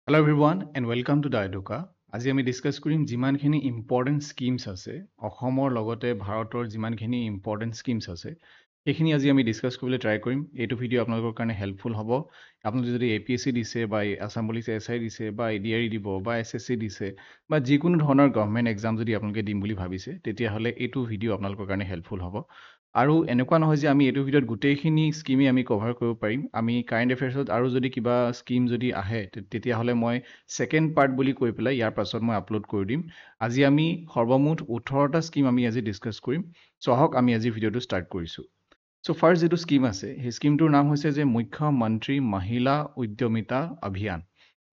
Hello everyone and welcome to Daidoka. আজি আমি discuss কৰিম যিমানখিনি ইম্পৰ্টেণ্ট স্কিমছ আছে অসমৰ লগতে ভাৰতৰ যিমানখিনি ইম্পৰ্টেণ্ট স্কিমছ আছে সেইখিনি আজি আমি ডিসকাস কৰিবলৈ ট্ৰাই কৰিম। এইটো ভিডিঅ' আপোনালোকৰ কাৰণে হেল্পফুল হ'ব। আপোনালোকে যদি APSC দিছে বা আসাম পুলিচ SI দিছে বা ADRE দিব বা SSC দিছে বা যিকোনো ধৰণৰ গভৰ্ণমেণ্ট এক্সাম যদি আপোনালোকে দিম বুলি ভাবিছে তেতিয়াহ'লে এইটো ভিডিঅ' আপোনালোকৰ কাৰণে হেল্পফুল হ'ব। আৰু এনেকুৱা নহয় যে আমি এইটো ভিডিঅ'ত গোটেইখিনি স্কিমেই আমি কভাৰ কৰিব পাৰিম। আমি কাৰেণ্ট এফেয়াৰ্ছত আৰু যদি কিবা স্কিম যদি আহে তেতিয়াহ'লে মই সেকেন্ড পাৰ্ট বুলি কৈ পেলাই ইয়াৰ পাছত মই আপলোড কৰি দিম। আজি আমি সৰ্বমুঠ 18টা স্কিম আমি আজি ডিসকাস কৰিম। সো আহক আমি আজি ভিডিঅ'টো ষ্টাৰ্ট কৰিছোঁ। সো ফাৰ্ষ্ট যেটো স্কিম আছে সেই স্কিমটোৰ নাম হৈছে যে মুখ্যমন্ত্ৰী মহিলা উদ্যমিতা অভিযান,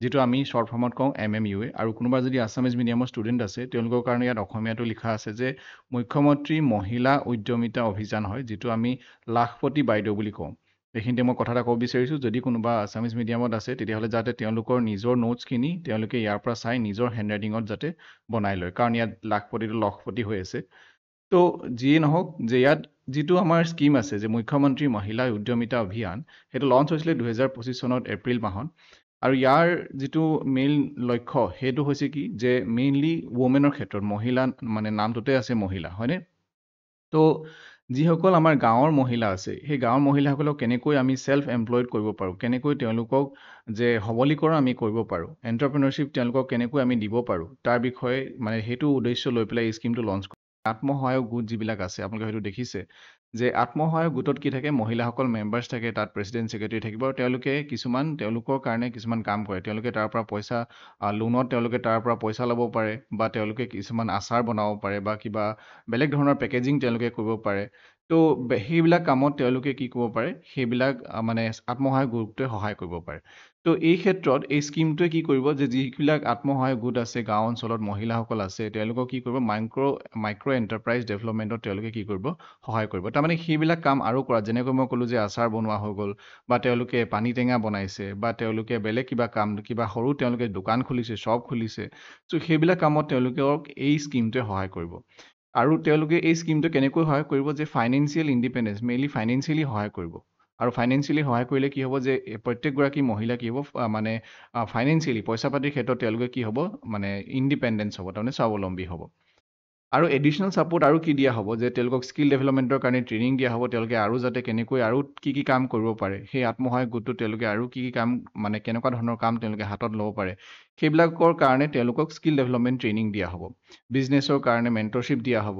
যেটো আমি শৰ্ট ফৰ্মত কওঁ MMUA। আৰু কোনোবা যদি আছামিজ মিডিয়ামৰ ষ্টুডেণ্ট আছে তেওঁলোকৰ কাৰণে ইয়াত অসমীয়াটো লিখা আছে যে মুখ্যমন্ত্ৰী মহিলা উদ্যমিতা অভিযান হয়, যেটো আমি লাখপতি বাইদেউ বুলি কওঁ। এইখিনিতে মই কথা এটা ক'ব বিচাৰিছোঁ, যদি কোনোবা আছামিজ মিডিয়ামত আছে তেতিয়াহ'লে যাতে তেওঁলোকৰ নিজৰ নোটছখিনি তেওঁলোকে ইয়াৰ পৰা চাই নিজৰ হেণ্ডৰাইটিঙত যাতে বনাই লয়, কাৰণ ইয়াত লাখপতিটো লখপতি হৈ আছে। তো যিয়ে নহওক যে ইয়াত যিটো আমাৰ স্কিম আছে যে মুখ্যমন্ত্ৰী মহিলা উদ্যমিতা অভিযান, সেইটো লঞ্চ হৈছিলে 2025 চনত এপ্ৰিল মাহত। আৰু ইয়াৰ যিটো মেইন লক্ষ্য সেইটো হৈছে কি যে মেইনলি ওমেনৰ ক্ষেত্ৰত মহিলা, মানে নামটোতে আছে মহিলা, হয়নে? তো যিসকল আমাৰ গাঁৱৰ মহিলা আছে সেই গাঁৱৰ মহিলাসকলক কেনেকৈ আমি সেলফ এমপ্লয়েড কৰিব পাৰোঁ, কেনেকৈ তেওঁলোকক যে সবলীকৰণ আমি কৰিব পাৰোঁ, এণ্টাৰপ্ৰেনাৰশ্বিপ তেওঁলোকক কেনেকৈ আমি দিব পাৰোঁ, তাৰ বিষয়ে মানে সেইটো উদ্দেশ্য লৈ পেলাই এই স্কিমটো লঞ্চ কৰে। আত্মসহায়ক গোট যিবিলাক আছে আপোনালোকে হয়তো দেখিছে যে আত্মসহায়ক গোটত কি থাকে, মহিলাসকল মেম্বাৰ্ছ থাকে, তাত প্ৰেছিডেণ্ট ছেক্ৰেটাৰী থাকিব আৰু তেওঁলোকে কিছুমান তেওঁলোকৰ কাৰণে কিছুমান কাম কৰে। তেওঁলোকে তাৰ পৰা পইচা লোনত তেওঁলোকে তাৰ পৰা পইচা ল'ব পাৰে, বা তেওঁলোকে কিছুমান আচাৰ বনাব পাৰে, বা কিবা বেলেগ ধৰণৰ পেকেজিং তেওঁলোকে কৰিব পাৰে। তো সেইবিলাক কামত তেওঁলোকে কি কৰিব পাৰে, সেইবিলাক মানে আত্মসহায়ক গোটটোৱে সহায় কৰিব পাৰে। তো এই ক্ষেত্ৰত এই স্কিমটোৱে কি কৰিব যে যিবিলাক আত্মসহায়ক গোট আছে গাঁও অঞ্চলত মহিলাসকল আছে তেওঁলোকক কি কৰিব, মাইক্ৰ এণ্টাৰপ্ৰাইজ ডেভেলপমেণ্টত তেওঁলোকে কি কৰিব, সহায় কৰিব। তাৰমানে সেইবিলাক কাম আৰু কৰা, যেনেকৈ মই ক'লোঁ যে আচাৰ বনোৱা হৈ গ'ল, বা তেওঁলোকে পানী টেঙা বনাইছে, বা তেওঁলোকে বেলেগ কিবা কাম, কিবা সৰু তেওঁলোকে দোকান খুলিছে, শ্বপ খুলিছে। চ' সেইবিলাক কামত তেওঁলোকক এই স্কিমটোৱে সহায় কৰিব। আৰু তেওঁলোকে এই স্কিমটো কেনেকৈ সহায় কৰিব যে ফাইনেন্সিয়েল ইণ্ডিপেণ্ডেন্স, মেইনলি ফাইনেন্সিয়েলি সহায় কৰিব। আৰু ফাইনেন্সিয়েলি সহায় কৰিলে কি হ'ব যে প্ৰত্যেকগৰাকী মহিলা কি হ'ব, মানে ফাইনেন্সিয়েলি পইচা পাতিৰ ক্ষেত্ৰত তেওঁলোকে কি হ'ব, মানে ইণ্ডিপেণ্ডেন্স হ'ব, তাৰমানে স্বাৱলম্বী হ'ব। আৰু এডিশ্যনেল ছাপোৰ্ট আৰু কি দিয়া হ'ব যে তেওঁলোকক স্কিল ডেভেলপমেণ্টৰ কাৰণে ট্ৰেইনিং দিয়া হ'ব, তেওঁলোকে আৰু যাতে কেনেকৈ আৰু কি কাম কৰিব পাৰে, সেই আত্মসহায়ক গোটটোত তেওঁলোকে আৰু কি কাম, মানে কেনেকুৱা ধৰণৰ কাম তেওঁলোকে হাতত ল'ব পাৰে, সেইবিলাকৰ কাৰণে তেওঁলোকক স্কিল ডেভেলপমেণ্ট ট্ৰেইনিং দিয়া হ'ব। বিজনেছৰ কাৰণে মেণ্টৰশ্বিপ দিয়া হ'ব।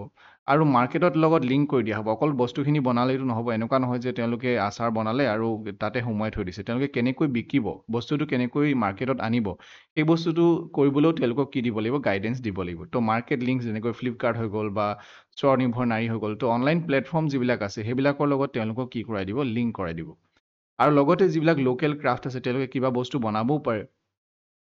আৰু মাৰ্কেটৰ লগত লিংক কৰি দিয়া হ'ব। অকল বস্তুখিনি বনালেইটো নহ'ব, এনেকুৱা নহয় যে তেওঁলোকে আচাৰ বনালে আৰু তাতে সোমোৱাই থৈ দিছে। তেওঁলোকে কেনেকৈ বিকিব, বস্তুটো কেনেকৈ মাৰ্কেটত আনিব, সেই বস্তুটো কৰিবলৈও তেওঁলোকক কি দিব লাগিব, গাইডেন্স দিব লাগিব। তো মাৰ্কেট লিংক যেনেকৈ ফ্লিপকাৰ্ট হৈ গ'ল বা স্বনিৰ্ভৰ নাৰী হৈ গ'ল, তো অনলাইন প্লেটফৰ্ম যিবিলাক আছে সেইবিলাকৰ লগত তেওঁলোকক কি কৰাই দিব, লিংক কৰাই দিব। আৰু লগতে যিবিলাক লোকেল ক্ৰাফ্ট আছে তেওঁলোকে কিবা বস্তু বনাবও পাৰে,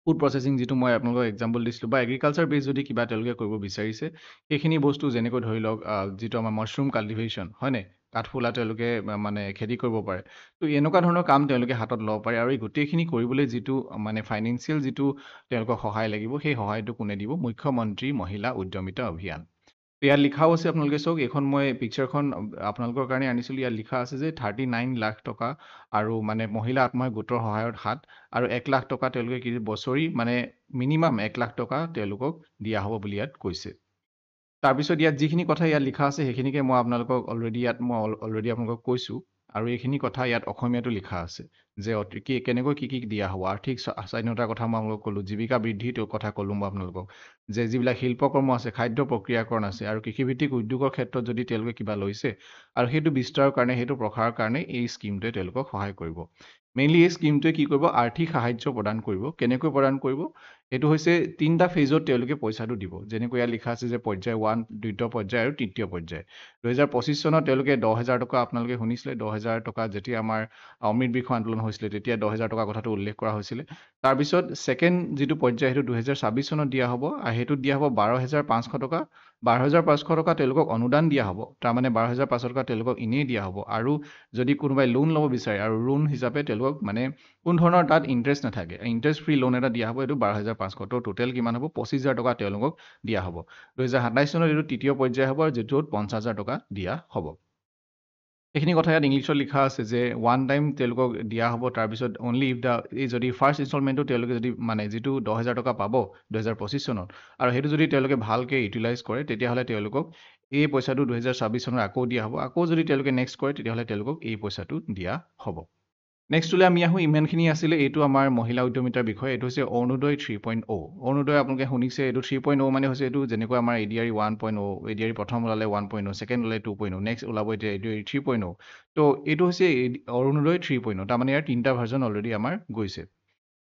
ফুড প্ৰচেছিং যিটো মই আপোনালোকক এক্সাম্পল দিছিলোঁ, বা এগ্ৰিকালচাৰ বেছ যদি কিবা তেওঁলোকে কৰিব বিচাৰিছে, সেইখিনি বস্তু যেনেকৈ ধৰি লওক যিটো আমাৰ মাছৰুম কাল্টিভেশ্যন, হয়নে, কাঠফুলা তেওঁলোকে মানে খেতি কৰিব পাৰে। তো এনেকুৱা ধৰণৰ কাম তেওঁলোকে হাতত ল'ব পাৰে। আৰু এই গোটেইখিনি কৰিবলৈ যিটো মানে ফাইনেন্সিয়েল যিটো তেওঁলোকক সহায় লাগিব, সেই সহায়টো কোনে দিব, মুখ্যমন্ত্ৰী মহিলা উদ্যমিতা অভিযান। ইয়াত লিখাও আছে, আপোনালোকে চাওক, এইখন মই পিকচাৰখন আপোনালোকৰ কাৰণে আনিছিলোঁ। ইয়াত লিখা আছে যে 39 লাখ টকা, আৰু মানে মহিলা আত্মসহায়ক গোটৰ সহায়ত 7, আৰু 1 লাখ টকা তেওঁলোকে কি বছৰি, মানে মিনিমাম 1 লাখ টকা তেওঁলোকক দিয়া হ'ব বুলি ইয়াত কৈছে। তাৰপিছত ইয়াত যিখিনি কথা ইয়াত লিখা আছে সেইখিনিকে মই আপোনালোকক অলৰেডি আপোনালোকক কৈছোঁ। আৰু এইখিনি কথা ইয়াত অসমীয়াতো লিখা আছে যে কেনেকৈ কি দিয়া হ'ব। আৰ্থিক স্বাধীনতাৰ কথা মই আপোনালোকক ক'লোঁ, জীৱিকা বৃদ্ধিৰ কথা ক'লোঁ মই আপোনালোকক, যে যিবিলাক শিল্পকৰ্ম আছে, খাদ্য প্ৰক্ৰিয়াকৰণ আছে, আৰু কৃষিভিত্তিক উদ্যোগৰ ক্ষেত্ৰত যদি তেওঁলোকে কিবা লৈছে আৰু সেইটো বিস্তাৰৰ কাৰণে, সেইটো প্ৰসাৰৰ কাৰণে এই স্কিমটোৱে তেওঁলোকক সহায় কৰিব। মেইনলি এই স্কিমটোৱে কি কৰিব, আৰ্থিক সাহায্য প্ৰদান কৰিব। কেনেকৈ প্ৰদান কৰিব, সেইটো হৈছে 3টা ফেজত তেওঁলোকে পইচাটো দিব। যেনেকৈ ইয়াত লিখা আছে যে পৰ্যায় 1, দ্বিতীয় পৰ্যায় আৰু তৃতীয় পৰ্যায়। 2025 চনত তেওঁলোকে 10,000 টকা, আপোনালোকে শুনিছিলে 10,000 টকা, যেতিয়া আমাৰ অমৃত বৃক্ষ আন্দোলন হৈছিলে তেতিয়া 10,000 টকা কথাটো উল্লেখ কৰা হৈছিলে। তাৰপিছত ছেকেণ্ড যিটো পৰ্যায় সেইটো 2026 চনত দিয়া হ'ব, আৰু সেইটোত দিয়া হ'ব 12,500 টকা। 12,500 টকা তেওঁলোকক অনুদান দিয়া হ'ব, তাৰমানে 12,500 টকা তেওঁলোকক এনেই দিয়া হ'ব। আৰু যদি কোনোবাই লোন ল'ব বিচাৰে, আৰু লোন হিচাপে তেওঁলোকক মানে কোনো ধৰণৰ তাত ইণ্টাৰেষ্ট নাথাকে, ইণ্টাৰেষ্ট ফ্ৰী লোন এটা দিয়া হ'ব, এইটো 12,500। তো টোটেল কিমান হ'ব, 25,000 টকা তেওঁলোকক দিয়া হ'ব। 2027 চনত এইটো তৃতীয় পৰ্যায় হ'ব, আৰু যিটোত 50,000 টকা দিয়া হ'ব। এইখিনি কথা ইয়াত ইংলিছত লিখা আছে যে ওৱান টাইম তেওঁলোকক দিয়া হ'ব তাৰপিছত অনলি ইফ দ্য এই যদি ফাৰ্ষ্ট ইনষ্টলমেণ্টটো তেওঁলোকে যদি মানে যিটো 10,000 টকা পাব 2025 চনত আৰু সেইটো যদি তেওঁলোকে ভালকৈ ইউটিলাইজ কৰে তেতিয়াহ'লে তেওঁলোকক এই পইচাটো 2026 চনত আকৌ দিয়া হ'ব আকৌ যদি তেওঁলোকে নেক্সট কৰে তেতিয়াহ'লে তেওঁলোকক এই পইচাটো দিয়া হ'ব নেক্সট হ'লে আমি আহোঁ ইমানখিনি আছিলে এইটো আমাৰ মহিলা উদ্যমিতাৰ বিষয়ে এইটো হৈছে অৰুণোদয় 3.0 অৰুণোদয় আপোনালোকে শুনিছে এইটো 3.0 মানে হৈছে এইটো যেনেকৈ আমাৰ এডিআৰি 1.0 এডিআৰি প্ৰথম ওলালে 1.0 ছেকেণ্ড ওলালে 2.0 নেক্সট ওলাব এতিয়া এডিআৰি 3.0 তো এইটো হৈছে অৰুণোদয় 3.0 তাৰমানে ইয়াৰ তিনিটা ভাৰ্জন অলৰেডি আমাৰ গৈছে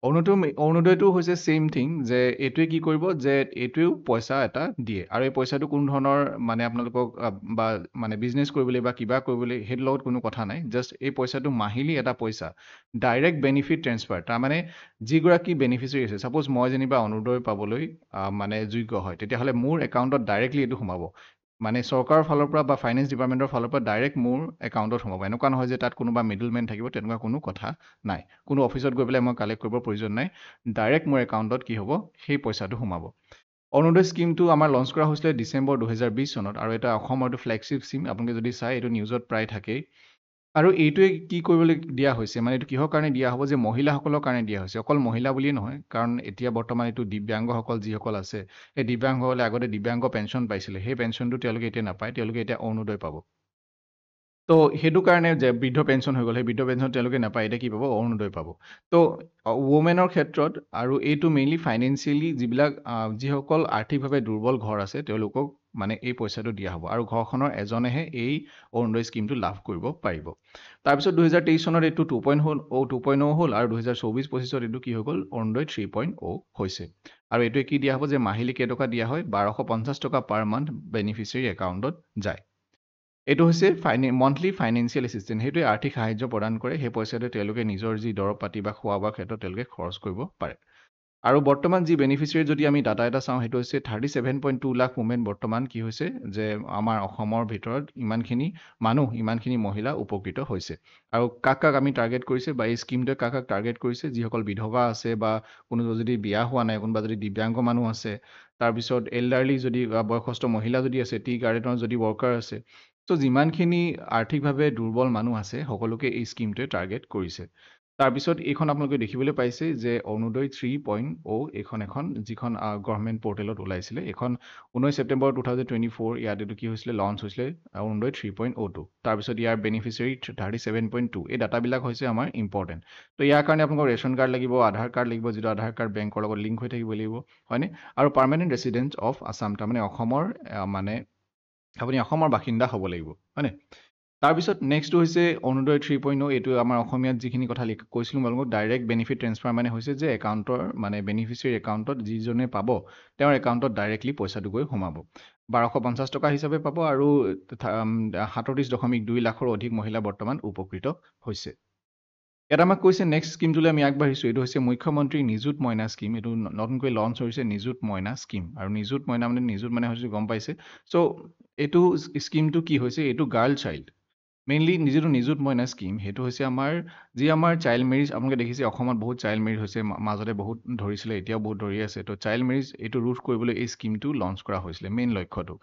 অৰুণোদয়টো হৈছে ছেইম থিং যে এইটোৱে কি কৰিব যে এইটোৱেও পইচা এটা দিয়ে আৰু এই পইচাটো কোনো ধৰণৰ মানে আপোনালোকক বা মানে বিজনেছ কৰিবলৈ বা কিবা কৰিবলৈ সেইটোৰ লগত কোনো কথা নাই জাষ্ট এই পইচাটো মাহিলী এটা পইচা ডাইৰেক্ট বেনিফিট ট্ৰেন্সফাৰ তাৰমানে যিগৰাকী বেনিফিচিয়াৰী আছে ছাপ'জ মই যেনিবা অৰুণোদয় পাবলৈ মানে যোগ্য হয় তেতিয়াহ'লে মোৰ একাউণ্টত ডাইৰেক্টলি এইটো সোমাব মানে চৰকাৰৰ ফালৰ পৰা বা ফাইনেন্স ডিপাৰ্টমেণ্টৰ ফালৰ পৰা ডাইৰেক্ট মোৰ একাউণ্টত সোমাব এনেকুৱা নহয় যে তাত কোনোবা মিডলমেন থাকিব তেনেকুৱা কোনো কথা নাই কোনো অফিচত গৈ পেলাই মই কালেক্ট কৰিবৰ প্ৰয়োজন নাই ডাইৰেক্ট মোৰ একাউণ্টত কি হ'ব সেই পইচাটো সোমাব অৰুণোদয় স্কীমটো আমাৰ লঞ্চ কৰা হৈছিলে ডিচেম্বৰ 2020 চনত আৰু এটা অসমৰ এইটো ফ্লেগশ্বিপ স্কীম আপোনালোকে যদি চাই এইটো নিউজত প্ৰায় থাকেই আৰু এইটোৱে কি কৰিবলৈ দিয়া হৈছে মানে এইটো কিহৰ কাৰণে দিয়া হ'ব যে মহিলাসকলৰ কাৰণে দিয়া হৈছে অকল মহিলা বুলিয়ে নহয় কাৰণ এতিয়া বৰ্তমান এইটো দিব্যাংগসকল যিসকল আছে সেই দিব্যাংগসকলে আগতে দিব্যাংগ পেঞ্চন পাইছিলে সেই পেঞ্চনটো তেওঁলোকে এতিয়া নাপায় তেওঁলোকে এতিয়া অৰুণোদয় পাব তো সেইটো কাৰণে যে বৃদ্ধ পেঞ্চন হৈ গ'ল সেই বৃদ্ধ পেঞ্চন তেওঁলোকে নাপায় এতিয়া কি পাব অৰুণোদয় পাব তো ৱমেনৰ ক্ষেত্ৰত আৰু এইটো মেইনলি ফাইনেন্সিয়েলি যিবিলাক যিসকল আৰ্থিকভাৱে দুৰ্বল ঘৰ আছে তেওঁলোকক মানে এই পইচাটো দিয়া হ'ব আৰু ঘৰখনৰ এজনেহে এই অৰুণোদয় স্কীমটো লাভ কৰিব পাৰিব তাৰপিছত 2023 চনত এইটো 2.0 হ'ল আৰু 2024-25 এইটো কি হৈ গ'ল অৰুণোদয় 3.0 হৈছে আৰু এইটোৱে কি দিয়া হ'ব যে মাহিলী কেইটকা দিয়া হয় 1250 টকা পাৰ মান্থ বেনিফিচিয়াৰী একাউণ্টত যায় এইটো হৈছে মন্থলি ফাইনেন্সিয়েল এছিষ্টেণ্ট সেইটোৱে আৰ্থিক সাহায্য প্ৰদান কৰে সেই পইচাটোৱে তেওঁলোকে নিজৰ যি দৰৱ পাতি বা খোৱা বোৱাৰ ক্ষেত্ৰত তেওঁলোকে খৰচ কৰিব পাৰে আৰু বৰ্তমান যি বেনিফিচিয়াৰী যদি আমি ডাটা এটা চাওঁ সেইটো হৈছে 37.2 লাখ উমেন বৰ্তমান কি হৈছে যে আমাৰ অসমৰ ভিতৰত ইমানখিনি মহিলা উপকৃত হৈছে আৰু কাক আমি টাৰ্গেট কৰিছে বা এই স্কীমটোৱে কাক টাৰ্গেট কৰিছে যিসকল বিধৱা আছে বা কোনো যদি বিয়া হোৱা নাই কোনোবা যদি দিব্যাংগ মানুহ আছে তাৰপিছত এল্ডাৰলি যদি বয়সস্থ মহিলা যদি আছে টি গাৰ্ডেনৰ যদি ৱৰ্কাৰ আছে ত' যিমানখিনি আৰ্থিকভাৱে দুৰ্বল মানুহ আছে সকলোকে এই স্কীমটোৱে টাৰ্গেট কৰিছে তাৰপিছত এইখন আপোনালোকে দেখিবলৈ পাইছে যে অৰুণোদয় 3.0 এখন যিখন গভৰ্ণমেণ্ট পৰ্টেলত ওলাইছিলে এইখন 19 ছেপ্টেম্বৰ 2024 ইয়াত এইটো কি হৈছিলে লঞ্চ হৈছিলে অৰুণোদয় 3.0 তাৰপিছত ইয়াৰ বেনিফিচিয়াৰী 37.2 এই ডাটাবিলাক হৈছে আমাৰ ইম্পৰ্টেণ্ট তো ইয়াৰ কাৰণে আপোনালোকৰ ৰেচন কাৰ্ড লাগিব আধাৰ কাৰ্ড লাগিব যিটো আধাৰ কাৰ্ড বেংকৰ লগত লিংক হৈ থাকিব লাগিব হয়নে আৰু পাৰ্মানেণ্ট ৰেচিডেণ্ট অফ আছাম তাৰমানে অসমৰ মানে আপুনি অসমৰ বাসিন্দা হ'ব লাগিব হয়নে তাৰপিছত নেক্সটটো হৈছে অৰুণোদয় 3.0 এইটো আমাৰ অসমীয়াত যিখিনি কথা কৈছিলোঁ মই ডাইৰেক্ট বেনিফিট ট্ৰেন্সফাৰ মানে হৈছে যে একাউণ্টৰ মানে বেনিফিচিয়াৰী একাউণ্টত যিজনে পাব তেওঁৰ একাউণ্টত ডাইৰেক্টলি পইচাটো গৈ সোমাব 1250 টকা হিচাপে পাব আৰু 37.2 লাখৰ অধিক মহিলা বৰ্তমান উপকৃত হৈছে ইয়াত আমাক কৈছে নেক্সট স্কীমটোলৈ আমি আগবাঢ়িছোঁ এইটো হৈছে মুখ্যমন্ত্ৰী নিযুত মইনা স্কীম এইটো নতুনকৈ লঞ্চ হৈছে নিযুত মইনা স্কীম আৰু নিযুত মইনা হৈছে গম পাইছে চ' এইটো স্কীমটো কি হৈছে এইটো গাৰ্ল চাইল্ড মেইনলি যিটো নিযুত মইনা স্কীম সেইটো হৈছে আমাৰ চাইল্ড মেৰিজ আপোনালোকে দেখিছে অসমত বহুত চাইল্ড মেৰিজ হৈছে মাজতে বহুত ধৰিছিলে এতিয়াও বহুত ধৰি আছে তো চাইল্ড মেৰিজ এইটো ৰোধ কৰিবলৈ এই স্কীমটো লঞ্চ কৰা হৈছিলে মেইন লক্ষ্যটো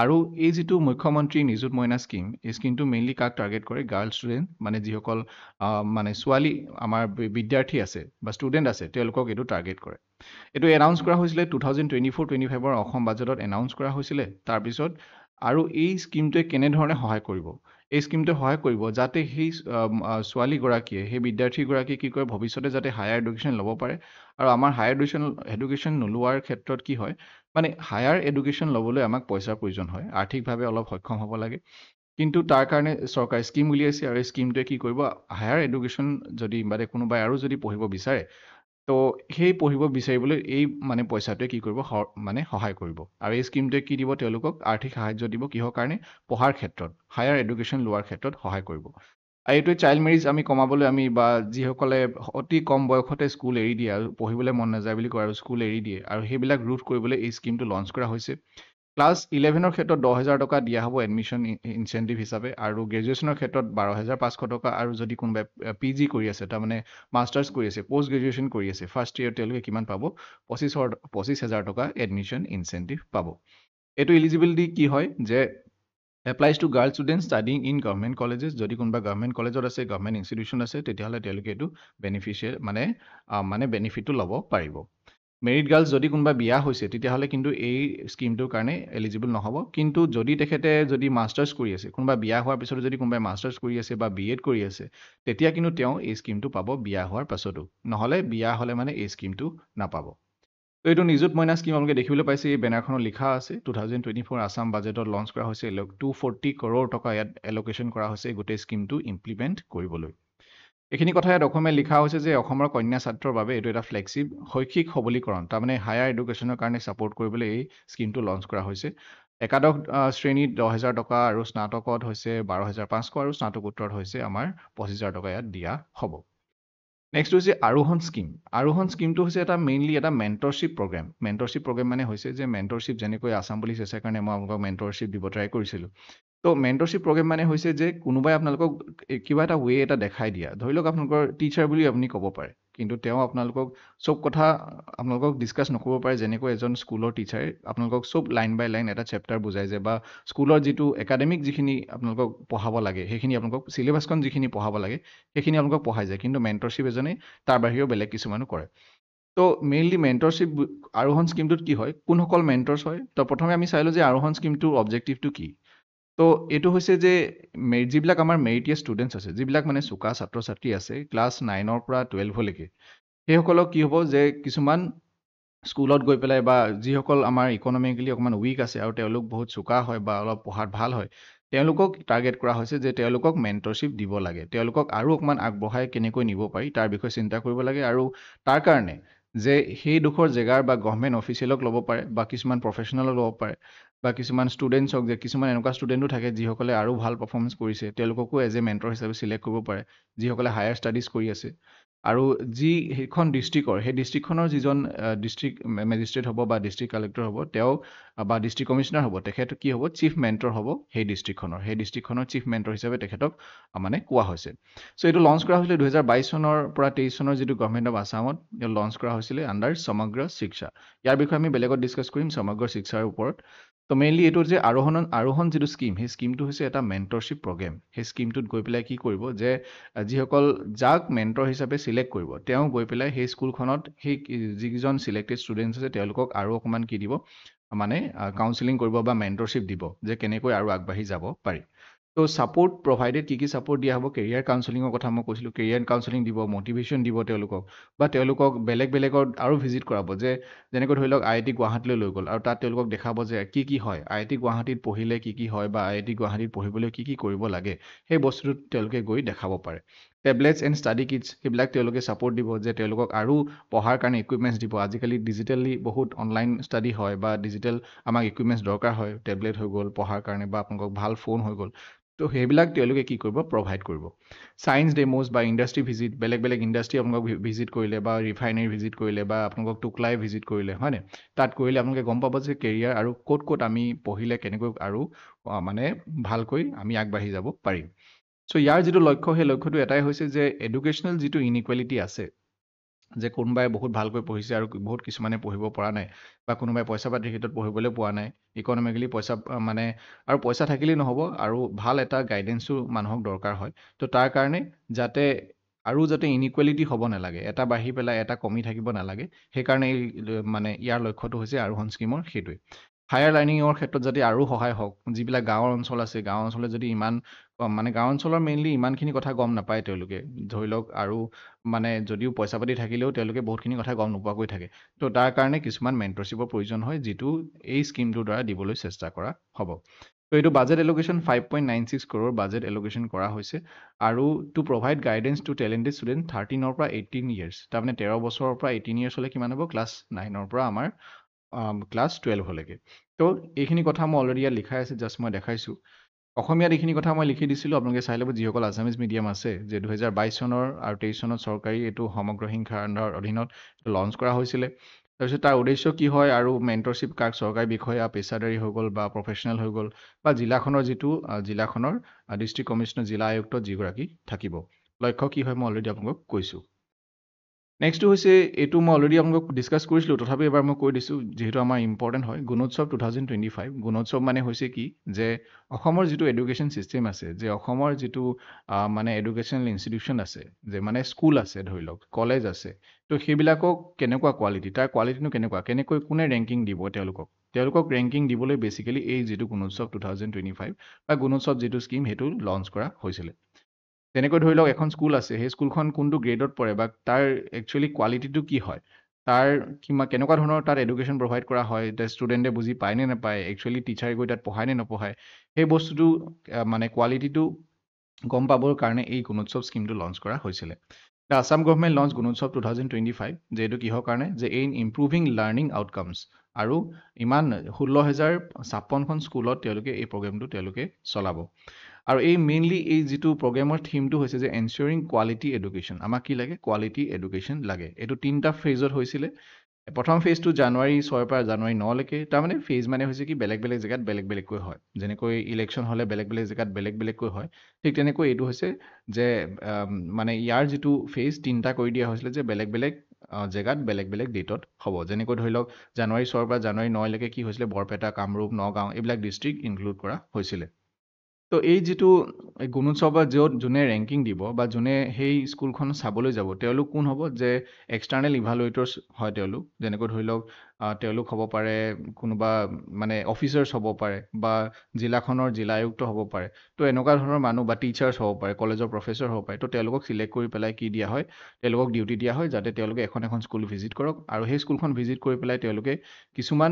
আৰু এই যিটো মুখ্যমন্ত্ৰী নিযুত মইনা স্কীম এই স্কীমটো মেইনলি কাক টাৰ্গেট কৰে গাৰ্ল ষ্টুডেণ্ট মানে যিসকল মানে ছোৱালী আমাৰ বিদ্যাৰ্থী আছে বা ষ্টুডেণ্ট আছে তেওঁলোকক এইটো টাৰ্গেট কৰে এইটো এনাউন্স কৰা হৈছিলে 2024-25 অসম বাজেটত এনাউন্স কৰা হৈছিলে তাৰপিছত আৰু এই স্কীমটোৱে কেনেধৰণে সহায় কৰিব এই স্কীমটোৱে সহায় কৰিব যাতে সেই ছোৱালীগৰাকীয়ে সেই বিদ্যাৰ্থীগৰাকীয়ে কি কৰে ভৱিষ্যতে যাতে হায়াৰ এডুকেশ্যন ল'ব পাৰে আৰু আমাৰ হায়াৰ এডুকেশ্যন নোলোৱাৰ ক্ষেত্ৰত কি হয় মানে হায়াৰ এডুকেশ্যন ল'বলৈ আমাক পইচাৰ প্ৰয়োজন হয় আৰ্থিকভাৱে অলপ সক্ষম হ'ব লাগে কিন্তু তাৰ কাৰণে চৰকাৰে স্কীম উলিয়াইছে আৰু এই স্কীমটোৱে কি কৰিব হায়াৰ এডুকেশ্যন যদি মানে কোনোবাই আৰু যদি পঢ়িব বিচাৰে তো সেই পঢ়িব বিচাৰিবলৈ এই মানে পইচাটোৱে কি কৰিব মানে সহায় কৰিব আৰু এই স্কীমটোৱে কি দিব তেওঁলোকক আৰ্থিক সাহায্য দিব কিহৰ কাৰণে পঢ়াৰ ক্ষেত্ৰত হায়াৰ এডুকেশ্যন লোৱাৰ ক্ষেত্ৰত সহায় কৰিব আৰু এইটোৱে চাইল্ড মেৰিজ আমি কমাবলৈ আমি বা যিসকলে অতি কম বয়সতে স্কুল এৰি দিয়ে আৰু পঢ়িবলৈ মন নাযায় বুলি কয় আৰু স্কুল এৰি দিয়ে আৰু সেইবিলাক ৰোধ কৰিবলৈ এই স্কীমটো লঞ্চ কৰা হৈছে ক্লাছ 11ৰ ক্ষেত্ৰত 10,000 টকা দিয়া হ'ব এডমিশ্যন ইনচেণ্টিভ হিচাপে আৰু গ্ৰেজুৱেশ্যনৰ ক্ষেত্ৰত 12,500 টকা আৰু যদি কোনোবাই PG কৰি আছে তাৰমানে মাষ্টাৰ্ছ কৰি আছে পষ্ট গ্ৰেজুৱেশ্যন কৰি আছে ফাৰ্ষ্ট ইয়েৰ তেওঁলোকে কিমান পাব 25,000 টকা এডমিশ্যন ইনচেণ্টিভ পাব এইটো ইলিজিবিলিটি কি হয় যে applies to girl student studying in government colleges যদি কোনোবা গভৰ্ণমেণ্ট কলেজত আছে গভৰ্ণমেণ্ট ইনষ্টিটিউশ্যন আছে তেতিয়াহ'লে তেওঁলোকে এইটো বেনিফিচিয়েল মানে বেনিফিটটো ল'ব পাৰিব মেৰিড গাৰ্লছ যদি কোনোবা বিয়া হৈছে তেতিয়াহ'লে কিন্তু এই স্কিমটোৰ কাৰণে এলিজিবল নহ'ব কিন্তু যদি তেখেতে যদি মাষ্টাৰ্ছ কৰি আছে কোনোবা বিয়া হোৱাৰ পিছতো যদি কোনোবাই মাষ্টাৰ্ছ কৰি আছে বা বি এড কৰি আছে তেতিয়া কিন্তু তেওঁ এই স্কিমটো পাব বিয়া হোৱাৰ পাছতো নহ'লে বিয়া হ'লে মানে এই স্কিমটো নাপাব তো এইটো নিযুত মইনা স্কিম আপোনালোকে দেখিবলৈ পাইছে এই বেনাৰখনত লিখা আছে 2024 আছাম বাজেটত লঞ্চ কৰা হৈছে 240 কৰোৰ টকা ইয়াত এল'কেশ্যন কৰা হৈছে গোটেই স্কিমটো ইমপ্লিমেণ্ট কৰিবলৈ এইখিনি কথা ইয়াত অসমীয়াত লিখা হৈছে যে অসমৰ কন্যা ছাত্ৰৰ বাবে এইটো এটা ফ্লেক্সিব শৈক্ষিক সবলীকৰণ তাৰমানে হায়াৰ এডুকেশ্যনৰ কাৰণে ছাপোৰ্ট কৰিবলৈ এই স্কিমটো লঞ্চ কৰা হৈছে একাদশ শ্ৰেণীত 10,000 টকা আৰু স্নাতকত হৈছে 12,500 আৰু স্নাতকোত্তৰত হৈছে আমাৰ 25,000 টকা ইয়াত দিয়া হ'ব নেক্সট হৈছে আৰোহণ স্কিম আৰোহণ স্কিমটো হৈছে এটা মেইনলি এটা মেণ্টৰশ্বিপ প্ৰগ্ৰেম মানে হৈছে যে মেণ্টৰশ্বিপ যেনেকৈ আছাম পুলিচ এছৰ কাৰণে মই আপোনালোকক মেণ্টৰশ্বিপ দিব ট্ৰাই কৰিছিলোঁ তো মেণ্টৰশ্বিপ প্ৰগ্ৰেম মানে হৈছে যে কোনোবাই আপোনালোকক কিবা এটা ৱে এটা দেখাই দিয়া ধৰি লওক আপোনালোকৰ টিচাৰ বুলি আপুনি ক'ব পাৰে কিন্তু তেওঁ আপোনালোকক চব কথা আপোনালোকক ডিছকাছ নকৰিব পাৰে যেনেকৈ এজন স্কুলৰ টিচাৰে আপোনালোকক চব লাইন বাই লাইন এটা চেপ্টাৰ বুজাই যায় বা স্কুলৰ যিটো একাডেমিক যিখিনি আপোনালোকক পঢ়াব লাগে সেইখিনি আপোনালোকক চিলেবাছখন যিখিনি পঢ়াব লাগে সেইখিনি আপোনালোকক পঢ়াই যায় কিন্তু মেণ্টৰশ্বিপ এজনে তাৰ বাহিৰেও বেলেগ কিছুমানো কৰে তো মেইনলি মেণ্টৰশ্বিপ আৰোহণ স্কিমটোত কি হয় কোনসকল মেণ্টৰ্ছ হয় তো প্ৰথমে আমি চাইলোঁ যে আৰোহণ স্কিমটোৰ অবজেক্টিভটো কি তো এইটো হৈছে যে যিবিলাক আমাৰ মেৰিটিয়াছ ষ্টুডেণ্টছ আছে যিবিলাক মানে চোকা ছাত্ৰ ছাত্ৰী আছে ক্লাছ 9ৰ পৰা 12লৈকে সেইসকলক কি হ'ব যে কিছুমান স্কুলত গৈ পেলাই বা যিসকল আমাৰ ইকনমিকেলি অকণমান উইক আছে আৰু তেওঁলোক বহুত চোকা হয় বা অলপ পঢ়াত ভাল হয় তেওঁলোকক টাৰ্গেট কৰা হৈছে যে তেওঁলোকক মেণ্টৰশ্বিপ দিব লাগে তেওঁলোকক আৰু অকণমান আগবঢ়াই কেনেকৈ নিব পাৰি তাৰ বিষয়ে চিন্তা কৰিব লাগে আৰু তাৰ কাৰণে যে সেইডোখৰ জেগাৰ বা গভৰ্ণমেণ্ট অফিচিয়েলক ল'ব পাৰে বা কিছুমান প্ৰফেচনেলক ল'ব পাৰে বা কিছুমান ষ্টুডেণ্টছক যে কিছুমান এনেকুৱা ষ্টুডেণ্টো থাকে যিসকলে আৰু ভাল পাৰফৰ্মেঞ্চ কৰিছে তেওঁলোককো এজ এ মেণ্টৰ হিচাপে চিলেক্ট কৰিব পাৰে যিসকলে হায়াৰ ষ্টাডিজ কৰি আছে আৰু যি সেইখন ডিষ্ট্ৰিক্টৰ সেই ডিষ্ট্ৰিক্টখনৰ যিজন ডিষ্ট্ৰিক্ট মেজিষ্ট্ৰেট হ'ব বা ডিষ্ট্ৰিক্ট কালেক্টৰ হ'ব তেওঁ বা ডিষ্ট্ৰিক্ট কমিশ্যনাৰ হ'ব তেখেত কি হ'ব চিফ মেণ্টৰ হ'ব সেই ডিষ্ট্ৰিক্টখনৰ চিফ মেণ্টৰ হিচাপে তেখেতক মানে কোৱা হৈছে চ' এইটো লঞ্চ কৰা হৈছিলে 2022 চনৰ পৰা 23 চনৰ যিটো গভৰ্ণমেণ্ট অফ আছামত লঞ্চ কৰা হৈছিলে আণ্ডাৰ সমগ্ৰ শিক্ষা ইয়াৰ বিষয়ে আমি বেলেগত ডিছকাছ কৰিম সমগ্ৰ শিক্ষাৰ ওপৰত তো মেইনলি এইটো যে আৰোহণ যিটো স্কিম সেই স্কিমটো হৈছে এটা মেণ্টৰশ্বিপ প্ৰগ্ৰেম সেই স্কিমটোত গৈ পেলাই কি কৰিব যে যিসকল যাক মেণ্টৰ হিচাপে চিলেক্ট কৰিব তেওঁ গৈ পেলাই সেই স্কুলখনত সেই যিকেইজন চিলেক্টেড ষ্টুডেণ্টছ আছে তেওঁলোকক আৰু অকণমান কি দিব মানে কাউন্সেলিং কৰিব বা মেণ্টৰশ্বিপ দিব যে কেনেকৈ আৰু আগবাঢ়ি যাব পাৰি তো ছাপোৰ্ট প্ৰভাইডেড কি ছাপোৰ্ট দিয়া হ'ব কেৰিয়াৰ কাউন্সেলিঙৰ কথা মই কৈছিলোঁ কেৰিয়াৰ কাউন্সেলিং দিব মটিভেশ্যন দিব তেওঁলোকক বা তেওঁলোকক বেলেগত আৰু ভিজিট কৰাব যে যেনেকৈ ধৰি লওক IIT গুৱাহাটীলৈ লৈ গ'ল আৰু তাত তেওঁলোকক দেখাব যে কি হয় IIT গুৱাহাটীত পঢ়িলে কি হয় বা IIT গুৱাহাটীত পঢ়িবলৈ কি কৰিব লাগে সেই বস্তুটো তেওঁলোকে গৈ দেখাব পাৰে টেবলেটছ এণ্ড ষ্টাডি কিটছ সেইবিলাক তেওঁলোকে ছাপোৰ্ট দিব যে তেওঁলোকক আৰু পঢ়াৰ কাৰণে ইকুইপমেণ্টছ দিব আজিকালি ডিজিটেলি বহুত অনলাইন ষ্টাডি হয় বা ডিজিটেল আমাক ইকুইপমেণ্টছ দৰকাৰ হয় টেবলেট হৈ গ'ল পঢ়াৰ কাৰণে বা আপোনালোকক ভাল ফোন হৈ গ'ল তো সেইবিলাক তেওঁলোকে কি কৰিব প্ৰভাইড কৰিব ছায়েন্স ডেম'জ বা ইণ্ডাষ্ট্ৰি ভিজিট বেলেগ ইণ্ডাষ্ট্ৰি আপোনালোকক ভিজিট কৰিলে বা ৰিফাইনেৰী ভিজিট কৰিলে বা আপোনালোকক টুকলাই ভিজিট কৰিলে হয়নে তাত কৰিলে আপোনালোকে গম পাব যে কেৰিয়াৰ আৰু ক'ত আমি পঢ়িলে কেনেকৈ আৰু মানে ভালকৈ আমি আগবাঢ়ি যাব পাৰিম চ' ইয়াৰ যিটো লক্ষ্য সেই লক্ষ্যটো এটাই হৈছে যে এডুকেশ্যনেল যিটো ইনইকুৱেলিটি আছে যে কোনোবাই বহুত ভালকৈ পঢ়িছে আৰু বহুত কিছুমানে পঢ়িব পৰা নাই বা কোনোবাই পইচা পাতিৰ ক্ষেত্ৰত পঢ়িবলৈ পোৱা নাই ইকনমিকেলি পইচা মানে আৰু পইচা থাকিলেই নহ'ব আৰু ভাল এটা গাইডেঞ্চো মানুহক দৰকাৰ হয় তো তাৰ কাৰণে যাতে ইনইকুৱেলিটি হ'ব নালাগে এটা বাঢ়ি পেলাই এটা কমি থাকিব নালাগে সেইকাৰণে মানে ইয়াৰ লক্ষ্যটো হৈছে আৰোহণ স্কিমৰ সেইটোৱে হায়াৰ লাৰ্ণিঙৰ ক্ষেত্ৰত যাতে আৰু সহায় হওক যিবিলাক গাঁৱৰ অঞ্চল আছে গাঁও অঞ্চলত যদি ইমান মানে গাঁও অঞ্চলৰ মেইনলি ইমানখিনি কথা গম নাপায় তেওঁলোকে ধৰি লওক আৰু মানে যদিও পইচা পাতি থাকিলেও তেওঁলোকে বহুতখিনি কথা গম নোপোৱাকৈ থাকে তো তাৰ কাৰণে কিছুমান মেণ্টৰশ্বিপৰ প্ৰয়োজন হয় যিটো এই স্কিমটোৰ দ্বাৰা দিবলৈ চেষ্টা কৰা হ'ব তো এইটো বাজেট এলোকেশ্যন 5.96 কৰোৰ বাজেট এলোকেশ্যন কৰা হৈছে আৰু to provide guidance to talented student 13ৰ পৰা 18 ইয়াৰ্ছ তাৰমানে 13 বছৰৰ পৰা 18 ইয়াৰ্ছ হ'লে কিমান হ'ব ক্লাছ 9ৰ পৰা আমাৰ ক্লাছ 12লৈকে তো এইখিনি কথা মই অলৰেডি ইয়াত লিখাই আছে জাষ্ট মই দেখাইছোঁ অসমীয়াত এইখিনি কথা মই লিখি দিছিলোঁ আপোনালোকে চাই ল'ব যিসকল আছামিজ মিডিয়াম আছে যে 2022 চনৰ আৰু 23 চনত চৰকাৰী এইটো সমগ্ৰ শিক্ষাৰ অধীনত লঞ্চ কৰা হৈছিলে তাৰপিছত তাৰ উদ্দেশ্য কি হয় আৰু মেণ্টৰশ্বিপ কাক চৰকাৰী বিষয়া পেছাদাৰী হৈ গ'ল বা প্ৰফেচনেল হৈ গ'ল বা জিলাখনৰ ডিষ্ট্ৰিক্ট কমিশ্যনাৰ জিলা আয়ুক্ত যিগৰাকী থাকিব লক্ষ্য কি হয় মই অলৰেডি আপোনালোকক কৈছোঁ নেক্সটটো হৈছে এইটো মই অলৰেডি আপোনালোকক ডিছকাছ কৰিছিলোঁ, তথাপি এবাৰ মই কৈ দিছোঁ যিহেতু আমাৰ ইম্পৰ্টেণ্ট হয়। গুণোৎসৱ 2025 গুণোৎসৱ মানে হৈছে কি যে অসমৰ যিটো এডুকেশ্যন ছিষ্টেম আছে, যে অসমৰ যিটো মানে এডুকেশ্যনেল ইনষ্টিটিউশ্যন আছে, যে মানে স্কুল আছে ধৰি লওক, কলেজ আছে, তো সেইবিলাকক কেনেকুৱা কোৱালিটি, তাৰ কোৱালিটিনো কেনেকৈ কোনে ৰেংকিং দিব তেওঁলোকক ৰেংকিং দিবলৈ বেচিকেলি এই যিটো গুণোৎসৱ 2025 বা গুণোৎসৱ যিটো স্কীম সেইটো লঞ্চ কৰা হৈছিলে। তেনেকৈ ধৰি লওক এখন স্কুল আছে, সেই স্কুলখন কোনটো গ্ৰেডত পৰে বা তাৰ একচুৱেলি কোৱালিটিটো কি হয়, তাৰ কেনেকুৱা ধৰণৰ তাত এডুকেশ্যন প্ৰভাইড কৰা হয়, ষ্টুডেণ্টে বুজি পায় নে নাপায়, একচুৱেলি টিচাৰে গৈ তাত পঢ়ায় নে নপঢ়ায়, সেই বস্তুটো মানে কোৱালিটিটো গম পাবৰ কাৰণে এই গুণোৎসৱ স্কীমটো লঞ্চ কৰা হৈছিলে। The Assam government launch Gunotsav 2025, যে এইটো কিহৰ কাৰণে, যে এই ইম্প্ৰুভিং লাৰ্ণিং আউটকামছ, আৰু ইমান 16,056খন স্কুলত তেওঁলোকে এই প্ৰগ্ৰেমটো চলাব। আৰু এই মেইনলি এই যিটো প্ৰগ্ৰেমৰ থিমটো হৈছে যে এনচিয়ৰিং কোৱালিটি এডুকেশ্যন। আমাক কি লাগে? কোৱালিটি এডুকেশ্যন লাগে। এইটো 3টা ফেজত হৈছিলে। প্ৰথম ফেজটো জানুৱাৰী 6 পৰা জানুৱাৰী 9লৈকে। তাৰমানে ফেজ মানে হৈছে কি বেলেগ বেলেগ জেগাত বেলেগ বেলেগকৈ হয়। যেনেকৈ ইলেকশ্যন হ'লে বেলেগ বেলেগ জেগাত বেলেগ বেলেগকৈ হয়, ঠিক তেনেকৈ এইটো হৈছে যে মানে ইয়াৰ যিটো ফেজ 3টা কৰি দিয়া হৈছিলে, যে বেলেগ বেলেগ জেগাত বেলেগ বেলেগ ডেটত হ'ব। যেনেকৈ ধৰি লওক জানুৱাৰী 6 পৰা জানুৱাৰী 9লৈকে কি হৈছিলে, বৰপেটা, কামৰূপ, নগাঁও এইবিলাক ডিষ্ট্ৰিক্ট ইনক্লুড কৰা হৈছিলে। তো এই যিটো গুণোৎসৱত যোনে ৰেংকিং দিব বা যোনে সেই স্কুলখন চাবলৈ যাব, তেওঁলোক কোন হ'ব? যে এক্সটাৰ্নেল ইভালুৱেটৰ্ছ হয় তেওঁলোক। যেনেকৈ ধৰি লওক তেওঁলোক হ'ব পাৰে কোনোবা মানে অফিচাৰ্ছ হ'ব পাৰে, বা জিলাখনৰ জিলা আয়ুক্ত হ'ব পাৰে। তো এনেকুৱা ধৰণৰ মানুহ, বা টিচাৰ্ছ হ'ব পাৰে, কলেজৰ প্ৰফেচৰ হ'ব পাৰে। তো তেওঁলোকক চিলেক্ট কৰি পেলাই কি দিয়া হয়, তেওঁলোকক ডিউটি দিয়া হয় যাতে তেওঁলোকে এখন স্কুল ভিজিট কৰক, আৰু সেই স্কুলখন ভিজিট কৰি পেলাই তেওঁলোকে কিছুমান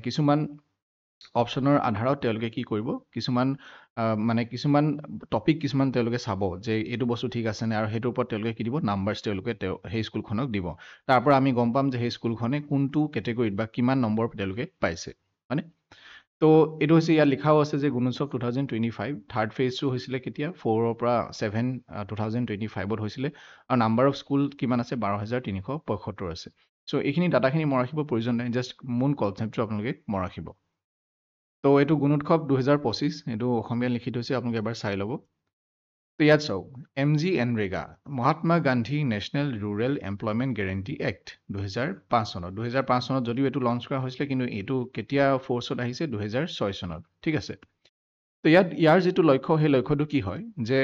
কিছুমান অপশ্যনৰ আধাৰত তেওঁলোকে কি কৰিব, কিছুমান টপিক তেওঁলোকে চাব যে এইটো বস্তু ঠিক আছেনে, আৰু সেইটোৰ ওপৰত তেওঁলোকে কি দিব, নাম্বাৰ্ছ তেওঁলোকে সেই স্কুলখনক দিব। তাৰ পৰা আমি গম পাম যে সেই স্কুলখনে কোনটো কেটেগৰীত বা কিমান নম্বৰ তেওঁলোকে পাইছে, হয়নে? তো এইটো হৈছে, ইয়াত লিখাও আছে যে গুণোৎসৱ 2025 থাৰ্ড ফেজটো হৈছিলে কেতিয়া, 4 পৰা 7 2025ত হৈছিলে, আৰু নাম্বাৰ অফ স্কুল কিমান আছে, 12,375 আছে। চ' এইখিনি ডাটাখিনি মনত ৰাখিব প্ৰয়োজন নাই, জাষ্ট মূল কনচেপ্টটো আপোনালোকে মনত ৰাখিব। তো এইটো গুণোৎসৱ 2025, এইটো অসমীয়াত লিখি থৈছে, আপোনালোকে এবাৰ চাই ল'ব। তো ইয়াত চাওক, MGNREGA, Mahatma Gandhi national rural employment guarantee act 2005 চনত। 2005 চনত যদিও এইটো লঞ্চ কৰা হৈছিলে, কিন্তু এইটো কেতিয়া ফ'ৰ্চত আহিছে, 2006 চনত, ঠিক আছে। তো ইয়াৰ যিটো লক্ষ্য, সেই লক্ষ্যটো কি হয়, যে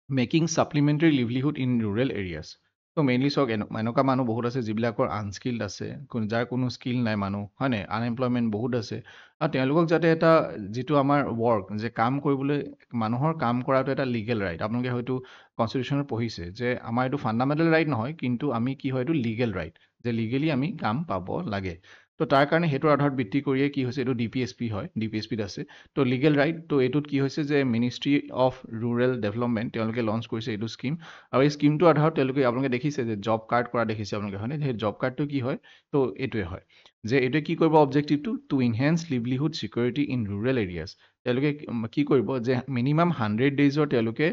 making supplementary livelihood in rural areas. তো মেইনলি চাওক, এনেকুৱা মানুহ বহুত আছে যিবিলাকৰ আনস্কিল্ড আছে, যাৰ কোনো স্কিল নাই মানুহ, হয় নাই, আনএমপ্লয়মেণ্ট বহুত আছে, আৰু তেওঁলোকক যাতে এটা যিটো আমাৰ ৱৰ্ক, যে কাম কৰিবলৈ, মানুহৰ কাম কৰাটো এটা লিগেল ৰাইট। আপোনালোকে হয়তো কনষ্টিটিউশ্যনত পঢ়িছে যে আমাৰ এইটো ফাণ্ডামেণ্টেল ৰাইট নহয়, কিন্তু আমি কি হয়, এইটো লিগেল ৰাইট, যে লিগেলি আমি কাম পাব লাগে। তো তাৰ কাৰণে সেইটোৰ আধাৰত ভিত্তি কৰিয়ে কি হৈছে, এইটো DPSP হয়, DPSPত আছে। তো লিগেল ৰাইট, তো এইটোত কি হৈছে যে মিনিষ্ট্ৰী অফ ৰুৰেল ডেভেলপমেণ্ট তেওঁলোকে লঞ্চ কৰিছে এইটো স্কীম, আৰু এই স্কীমটোৰ আধাৰত আপোনালোকে দেখিছে যে জব কাৰ্ড কৰা দেখিছে আপোনালোকে, হয়নে? সেই জব কাৰ্ডটো কি হয়, তো এইটোৱে হয়, যে এইটোৱে কি কৰিব অবজেক্টিভটো, to enhance livelihood security in rural areas. তেওঁলোকে কি কৰিব, যে মিনিমাম 100 ডেইজৰ তেওঁলোকে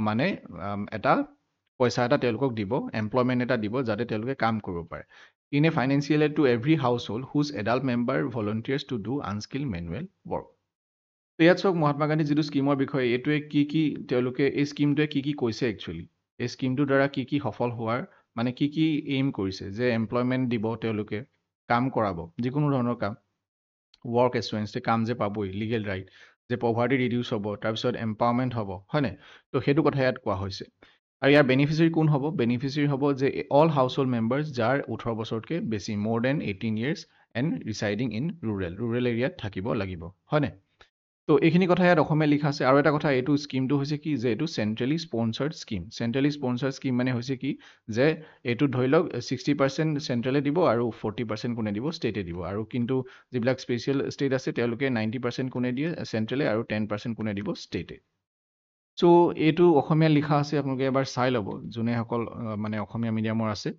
মানে এটা পইচা এটা তেওঁলোকক দিব, এমপ্লয়মেণ্ট এটা দিব, যাতে তেওঁলোকে কাম কৰিব পাৰে। In a financial aid to every household whose adult member volunteers to do unskilled manual work. তো ইয়াত চাওক, মহাত্মা গান্ধী যিটো স্কীমৰ বিষয়ে, এইটোৱে কি তেওঁলোকে, এই স্কীমটোৱে কি কৈছে একচুৱেলি, এই স্কীমটোৰ দ্বাৰা কি সফল হোৱাৰ, মানে কি এইম কৰিছে, যে এমপ্লয়মেণ্ট দিব, তেওঁলোকে কাম কৰাব, যিকোনো ধৰণৰ কাম, ৱৰ্ক এছুৰেঞ্চ, কাম যে পাবই, লিগেল ৰাইট, যে পভাৰ্টি ৰিডিউচ হ'ব, তাৰপিছত এম্পাৱাৰমেণ্ট হ'ব, হয়নে? তো সেইটো কথা ইয়াত কোৱা হৈছে। আৰু ইয়াৰ বেনিফিচিয়াৰী কোন হ'ব? বেনিফিচিয়াৰী হ'ব যে অল হাউচ হোল্ড মেম্বাৰ্ছ যাৰ 18 বছৰতকৈ বেছি, more than 18 years and ৰিচাইডিং in rural এৰিয়াত থাকিব লাগিব, হয়নে? তো এইখিনি কথা ইয়াত অসমীয়া লিখা আছে। আৰু এটা কথা, এইটো স্কীমটো হৈছে কি, যে এইটো চেণ্ট্ৰেলি স্পনচাৰ্ড স্কীম। চেণ্ট্ৰেলি স্পনচাৰ্ড স্কীম মানে হৈছে কি, যে এইটো ধৰি লওক 60% চেণ্ট্ৰেলে দিব, আৰু 40% কোনে দিব, ষ্টেটে দিব। আৰু কিন্তু যিবিলাক স্পেচিয়েল ষ্টেট আছে, তেওঁলোকে 90% কোনে দিয়ে, চেণ্ট্ৰেলে, আৰু 10% কোনে দিব, ষ্টেটে। চ' এইটো অসমীয়া লিখা আছে, আপোনালোকে এবাৰ চাই ল'ব, যোনেসকল মানে অসমীয়া মিডিয়ামৰ আছে।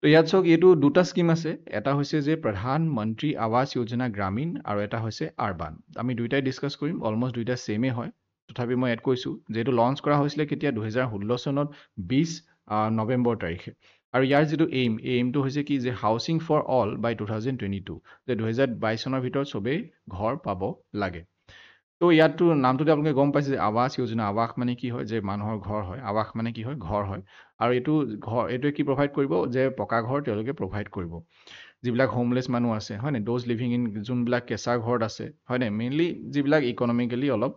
তো ইয়াত চাওক, এইটো দুটা স্কীম আছে, এটা হৈছে যে প্ৰধানমন্ত্ৰী আৱাস যোজনা গ্ৰামীণ, আৰু এটা হৈছে আৰবান। আমি দুইটাই ডিছকাছ কৰিম, অলমষ্ট দুইটা ছেমেই হয়, তথাপি মই এড কৈছোঁ যে এইটো লঞ্চ কৰা হৈছিলে কেতিয়া, 2016 চনত 20 নৱেম্বৰ তাৰিখে। আৰু ইয়াৰ যিটো এইমটো হৈছে কি, যে হাউচিং ফৰ অল বাই 2022, যে 2022 চনৰ ভিতৰত চবেই ঘৰ পাব লাগে। তো ইয়াততো নামটোতে আপোনালোকে গম পাইছে যে আৱাস যোজনা, আৱাস মানে কি হয় যে মানুহৰ ঘৰ হয়, আৱাস মানে কি হয় ঘৰ হয়, আৰু এইটোৱে কি প্ৰভাইড কৰিব যে পকা ঘৰ তেওঁলোকে প্ৰভাইড কৰিব যিবিলাক হোমলেছ মানুহ আছে হয় নাই, দ'জ লিভিং ইন যোনবিলাক কেঁচা ঘৰত আছে হয় নাই, মেইনলি যিবিলাক ইকনমিকেলি অলপ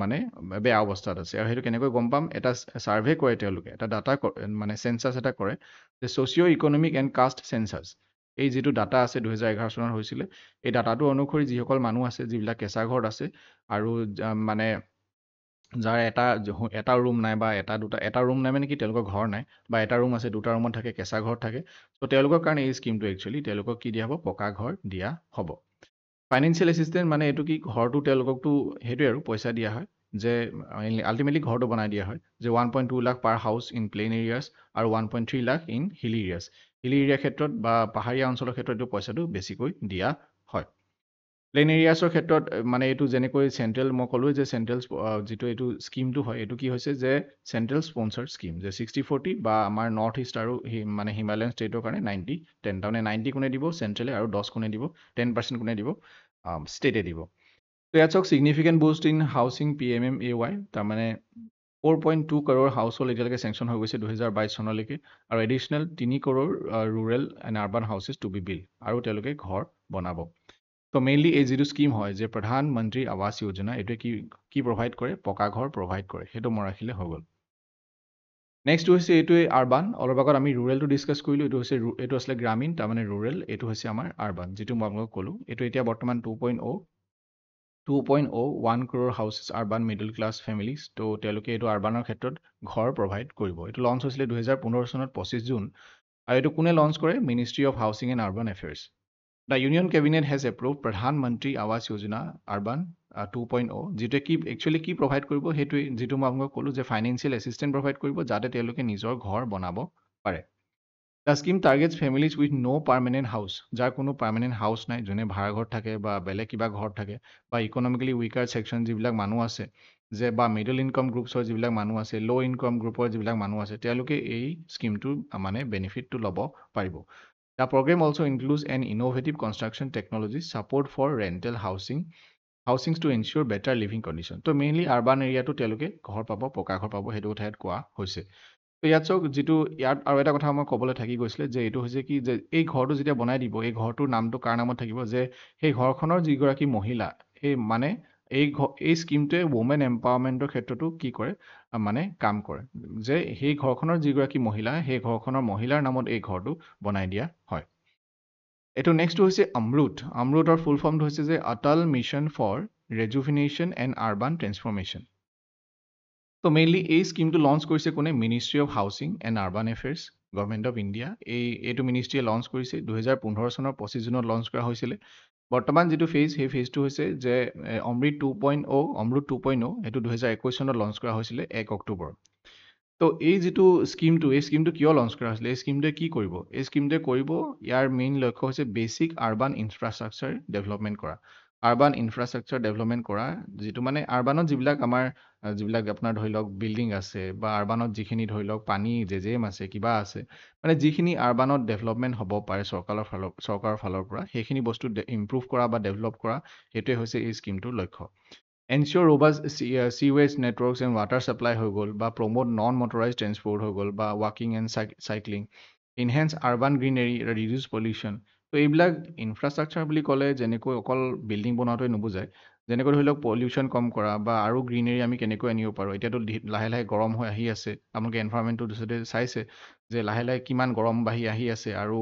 মানে বেয়া অৱস্থাত আছে। আৰু সেইটো কেনেকৈ গম পাম, এটা ছাৰ্ভে কৰে তেওঁলোকে, এটা ডাটা মানে চেঞ্চাছ এটা কৰে যে socio' economic and caste census. এই যিটো ডাটা আছে 2011 চনত হৈছিলে, এই ডাটাটো অনুসৰি যিসকল মানুহ আছে যিবিলাক কেঁচা ঘৰত আছে আৰু মানে যাৰ এটা ৰুম নাই বা এটা ৰুম নাই মানে কি তেওঁলোকৰ ঘৰ নাই, বা এটা ৰুম আছে দুটা ৰুমত থাকে, কেঁচা ঘৰত থাকে, ত' তেওঁলোকৰ কাৰণে এই স্কিমটো একচুৱেলি তেওঁলোকক কি দিয়া হ'ব, পকা ঘৰ দিয়া হ'ব। ফাইনেন্সিয়েল এছিষ্টেণ্ট মানে এইটো কি, ঘৰটো তেওঁলোককতো সেইটোৱে আৰু পইচা দিয়া হয়, যে আল্টিমেটলি ঘৰটো বনাই দিয়া হয়, যে 1.2 লাখ পাৰ হাউচ ইন প্লেইন এৰিয়াছ আৰু 1.3 লাখ ইন হিলি এৰিয়াছ। হিলি এৰিয়াৰ ক্ষেত্ৰত বা পাহাৰীয়া অঞ্চলৰ ক্ষেত্ৰত এইটো পইচাটো বেছিকৈ দিয়া হয়। প্লেইন এৰিয়াছৰ ক্ষেত্ৰত মানে এইটো যেনেকৈ চেণ্ট্ৰেল, মই ক'লোৱে যে চেণ্ট্ৰেল যিটো এইটো স্কিমটো হয়, এইটো কি হৈছে যে চেণ্ট্ৰেল স্পনচাৰ স্কিম, যে 60-40 বা আমাৰ নৰ্থ ইষ্ট আৰু মানে হিমালয়ান ষ্টেটৰ কাৰণে 90-10, তাৰমানে 90 কোনে দিব চেণ্ট্ৰেলে আৰু 10 কোনে দিব, 10% কোনে দিব ষ্টেটে দিব। তো ইয়াত চাওক significant boost in housing PMMAY, তাৰমানে 4.2 কৰোৰ হাউচ হোল্ড এতিয়ালৈকে চেংচন হৈ গৈছে 2022 চনলৈকে, আৰু additional 3 crore rural and urban houses to be build, আৰু তেওঁলোকে ঘৰ বনাব। তো মেইনলি এই যিটো স্কিম হয় যে প্ৰধানমন্ত্ৰী আৱাস যোজনা, এইটোৱে কি প্ৰভাইড কৰে, পকা ঘৰ প্ৰভাইড কৰে, সেইটো মই ৰাখিলে হৈ গ'ল। নেক্সট হৈছে এইটোৱে আৰ্বান, অলপ আগত আমি ৰুৰেলটো ডিছকাছ কৰিলোঁ, এইটো আছিলে গ্ৰামীণ, তাৰমানে ৰুৰেল, এইটো হৈছে আমাৰ আৰ্বান, যিটো মই আপোনালোকক ক'লোঁ। এইটো এতিয়া বৰ্তমান 2.01 crore houses urban middle class families, তো তেওঁলোকে এইটো আৰ্বানৰ ক্ষেত্ৰত ঘৰ প্ৰভাইড কৰিব। এইটো লঞ্চ হৈছিলে 2015 চনত 25 জুন, আৰু এইটো কোনে লঞ্চ কৰে, ministry of housing and urban affairs. The union cabinet has approve প্ৰধানমন্ত্ৰী আৱাস যোজনা আৰ্বান 2.0, যিটোৱে একচুৱেলি কি প্ৰভাইড কৰিব, সেইটোৱে যিটো মই আপোনালোকক ক'লোঁ যে ফাইনেন্সিয়েল এছিষ্টেণ্ট প্ৰভাইড কৰিব, যাতে তেওঁলোকে নিজৰ ঘৰ বনাব পাৰে। The scheme targets families with no' permanent house, যাৰ কোনো পাৰ্মানেণ্ট হাউচ নাই, যোনে ভাড়া ঘৰত থাকে বা বেলেগ কিবা ঘৰত থাকে, বা ইকনমিকেলি উইকাৰ ছেকশ্যন যিবিলাক মানুহ আছে, যে বা মিডল ইনকাম গ্ৰুপছৰ যিবিলাক মানুহ আছে, ল' ইনকাম গ্ৰুপৰ যিবিলাক মানুহ আছে, তেওঁলোকে এই স্কিমটোৰ মানে বেনিফিটটো ল'ব পাৰিব। The program also includes an innovative construction technology support for rental housings to ensure better living condition. তো মেইনলি আৰ্বান এৰিয়াটো তেওঁলোকে ঘৰ পাব, পকা ঘৰ পাব, সেইটো কথা ইয়াত কোৱা হৈছে। তো ইয়াত চাওক, ইয়াত আৰু এটা কথা মই ক'বলৈ থাকি গৈছিলে, যে এইটো হৈছে কি, যে এই ঘৰটো যেতিয়া বনাই দিব, এই ঘৰটোৰ নামটো কাৰ নামত থাকিব, যে সেই ঘৰখনৰ যিগৰাকী মহিলা, মানে এই স্কিমটোৱে ৱমেন এম্পাৱাৰমেণ্টৰ ক্ষেত্ৰতো কি কৰে, মানে কাম কৰে, যে সেই ঘৰখনৰ যিগৰাকী মহিলা, সেই ঘৰখনৰ মহিলাৰ নামত এই ঘৰটো বনাই দিয়া হয়। এইটো নেক্সটটো হৈছে অমৃতৰ ফুল ফৰ্মটো হৈছে যে Atal mission for rejuvenation and urban transformation. তো মেইনলি এই স্কিমটো লঞ্চ কৰিছে কোনে, ministry of housing and urban affairs, government of India. এইটো মিনিষ্ট্ৰীয়ে লঞ্চ কৰিছে 2015 চনৰ 25 জুনত লঞ্চ কৰা হৈছিলে। বৰ্তমান যিটো ফেজ, সেই ফেজটো হৈছে যে অমৃত 2.0, এইটো 2021 চনত লঞ্চ কৰা হৈছিলে 1 অক্টোবৰ। তো এই যিটো স্কিমটো কিয় লঞ্চ কৰা হৈছিলে, এই স্কিমটোৱে কি কৰিব, এই স্কিমটোৱে কৰিব, ইয়াৰ মেইন লক্ষ্য হৈছে বেছিক আৰ্বান ইনফ্ৰাষ্ট্ৰাকচাৰ ডেভেলপমেণ্ট কৰা। আৰ্বান ইনফ্ৰাষ্ট্ৰাকচাৰ ডেভেলপমেণ্ট কৰা, যিটো মানে আৰ্বানত যিবিলাক আপোনাৰ ধৰি লওক বিল্ডিং আছে, বা আৰ্বানত যিখিনি ধৰি লওক পানী জেজেম আছে, কিবা আছে, মানে যিখিনি আৰ্বানত ডেভেলপমেণ্ট হ'ব পাৰে চৰকাৰৰ ফালৰ পৰা, সেইখিনি বস্তু ইম্প্ৰুভ কৰা বা ডেভেলপ কৰা, সেইটোৱে হৈছে এই স্কিমটোৰ লক্ষ্য। এনচিঅ'ৰ ৰবাষ্ট চিৱেজ নেটৱৰ্কছ এণ্ড ৱাটাৰ ছাপ্লাই হৈ গ'ল, বা প্ৰমোট নন মটৰাইজ ট্ৰেন্সপৰ্ট হৈ গ'ল, বা ৱাকিং and cycling, enhance urban greenery, reduce pollution. তো এইবিলাক ইনফ্ৰাষ্ট্ৰাকচাৰ বুলি ক'লে যেনেকৈ অকল বিল্ডিং বনোৱাটোৱে নুবুজায়, যেনেকৈ ধৰি লওক পলিউশ্যন কম কৰা, বা আৰু গ্ৰীনেৰী আমি কেনেকৈ আনিব পাৰোঁ। এতিয়াতো লাহে লাহে গৰম হৈ আহি আছে, আপোনালোকে এনভাইৰনমেণ্টটো চাইছে যে লাহে লাহে কিমান গৰম বাঢ়ি আহি আছে, আৰু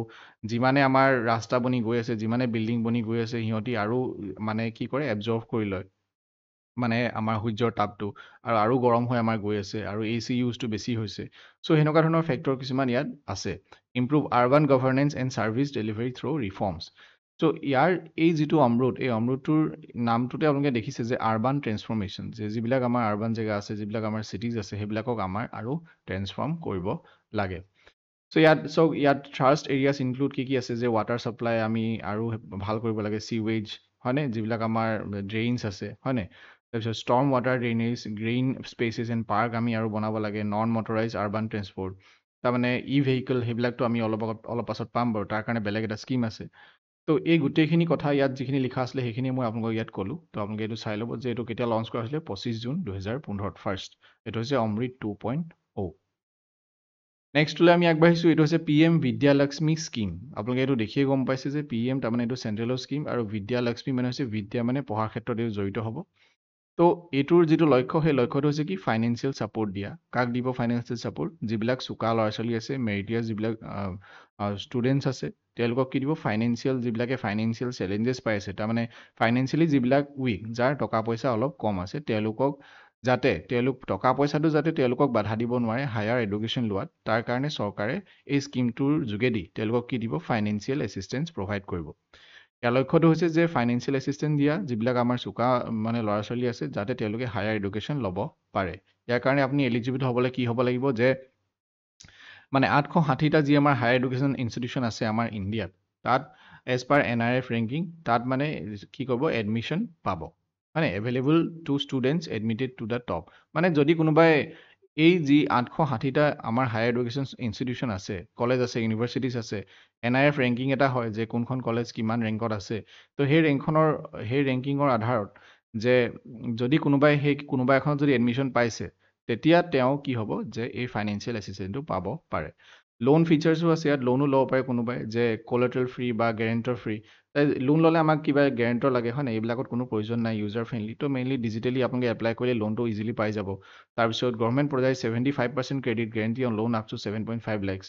যিমানে আমাৰ ৰাস্তা বনি গৈ আছে, যিমানে বিল্ডিং বনি গৈ আছে, সিহঁতি আৰু মানে কি কৰে, এবজৰ্ভ কৰি লয় মানে আমাৰ সূৰ্যৰ তাপটো, আৰু গৰম হৈ আমাৰ গৈ আছে, আৰু AC ইউজটো বেছি হৈছে। চ' সেনেকুৱা ধৰণৰ ফেক্টৰ কিছুমান ইয়াত আছে। Improve urban governance and service delivery through reforms. So' ইয়াৰ এই যিটো এই অমৃতটোৰ নামটোতে আপোনালোকে দেখিছে যে আৰ্বান ট্ৰেন্সফৰ্মেশ্যন, যে যিবিলাক আমাৰ আৰ্বান জেগা আছে, যিবিলাক আমাৰ চিটিজ আছে, সেইবিলাকক আমাৰ আৰু ট্ৰেন্সফৰ্ম কৰিব লাগে। চ' ইয়াত থাৰ্ষ্ট এৰিয়াছ ইনক্লুড কি আছে, যে ৱাটাৰ ছাপ্লাই আমি আৰু ভাল কৰিব লাগে, চিৱেজ হয়নে, যিবিলাক আমাৰ ড্ৰেইনছ আছে হয়নে, তাৰপিছত storm water drainage, green spaces and park আমি আৰু বনাব লাগে, নন মটৰাইজ আৰ্বান ট্ৰেন্সপৰ্ট, তাৰমানে ভেহিকল, সেইবিলাকতো আমি অলপ পাছত পাম বাৰু, তাৰ কাৰণে বেলেগ এটা স্কিম আছে। তো এই গোটেইখিনি কথা ইয়াত যিখিনি লিখা আছিলে সেইখিনি মই আপোনালোকক ইয়াত ক'লো তো আপোনালোকে এইটো চাই ল'ব যে এইটো কেতিয়া লঞ্চ কৰা হৈছিলে 25 জুন 2015 ফাৰ্ষ্ট এইটো হৈছে অমৃত 2.0 নেক্সটলৈ আমি আগবাঢ়িছোঁ এইটো হৈছে PM বিদ্যালক্ষ্মী স্কিম আপোনালোকে এইটো দেখিয়ে গম পাইছে যে PM তাৰমানে এইটো চেণ্ট্ৰেলৰ স্কিম আৰু বিদ্যালক্ষ্মী মানে হৈছে বিদ্যা মানে পঢ়াৰ ক্ষেত্ৰত এইটো জড়িত হ'ব তো এইটোৰ যিটো লক্ষ্য সেই লক্ষ্যটো হৈছে কি ফাইনেন্সিয়েল ছাপোৰ্ট দিয়া কাক দিব ফাইনেন্সিয়েল ছাপোৰ্ট যিবিলাক চোকা ল'ৰা ছোৱালী আছে মেৰিটিয়াছ যিবিলাক ষ্টুডেণ্টছ আছে তেওঁলোকক কি দিব ফাইনেন্সিয়েল যিবিলাকে ফাইনেন্সিয়েল চেলেঞ্জেছ পাই আছে তাৰমানে ফাইনেন্সিয়েলি যিবিলাক উইক যাৰ টকা পইচা অলপ কম আছে তেওঁলোকক যাতে তেওঁলোক টকা পইচাটো যাতে তেওঁলোকক বাধা দিব নোৱাৰে হায়াৰ এডুকেশ্যন লোৱাত তাৰ কাৰণে চৰকাৰে এই স্কিমটোৰ যোগেদি তেওঁলোকক কি দিব ফাইনেন্সিয়েল এছিষ্টেঞ্চ প্ৰভাইড কৰিব ইয়াৰ লক্ষ্যটো হৈছে যে ফাইনেন্সিয়েল এছিষ্টেঞ্চ দিয়া যিবিলাক আমাৰ চোকা মানে ল'ৰা ছোৱালী আছে যাতে তেওঁলোকে হায়াৰ এডুকেশ্যন ল'ব পাৰে ইয়াৰ কাৰণে আপুনি এলিজিবল হ'বলৈ কি হ'ব লাগিব যে মানে 860টা যি আমাৰ হায়াৰ এডুকেশ্যন ইনষ্টিটিউশ্যন আছে আমাৰ ইণ্ডিয়াত তাত এজ পাৰ NRF ৰেংকিং তাত মানে কি ক'ব এডমিশ্যন পাব মানে available to students admitted to the top মানে যদি কোনোবাই এই যি 860টা আমাৰ হায়াৰ এডুকেশ্যন ইনষ্টিটিউশ্যন আছে কলেজ আছে ইউনিভাৰ্চিটিজ আছে NRF ৰেংকিং এটা হয় যে কোনখন কলেজ কিমান ৰেংকত আছে তো সেই ৰেংকিঙৰ আধাৰত যে যদি কোনোবা এখনত যদি এডমিশ্যন পাইছে তেতিয়া তেওঁ কি হ'ব যে এই ফাইনেন্সিয়েল এছিষ্টেঞ্চটো পাব পাৰে লোন ফিচাৰ্ছো আছে ইয়াত লোনো ল'ব পাৰে কোনোবাই যে কোলাটেৰেল ফ্ৰী বা গেৰেণ্টৰ ফ্ৰী লোন ল'লে আমাক কিবা গেৰেণ্টৰ লাগে হয় নাই এইবিলাকত কোনো প্ৰয়োজন নাই ইউজাৰ ফ্ৰেণ্ডলি তো মেইনলি ডিজিটেলি আপোনালোকে এপ্লাই কৰিলে লোনটো ইজিলি পাই যাব তাৰপিছত government provide 75% credit guarantee on loan up to 7.5 lakhs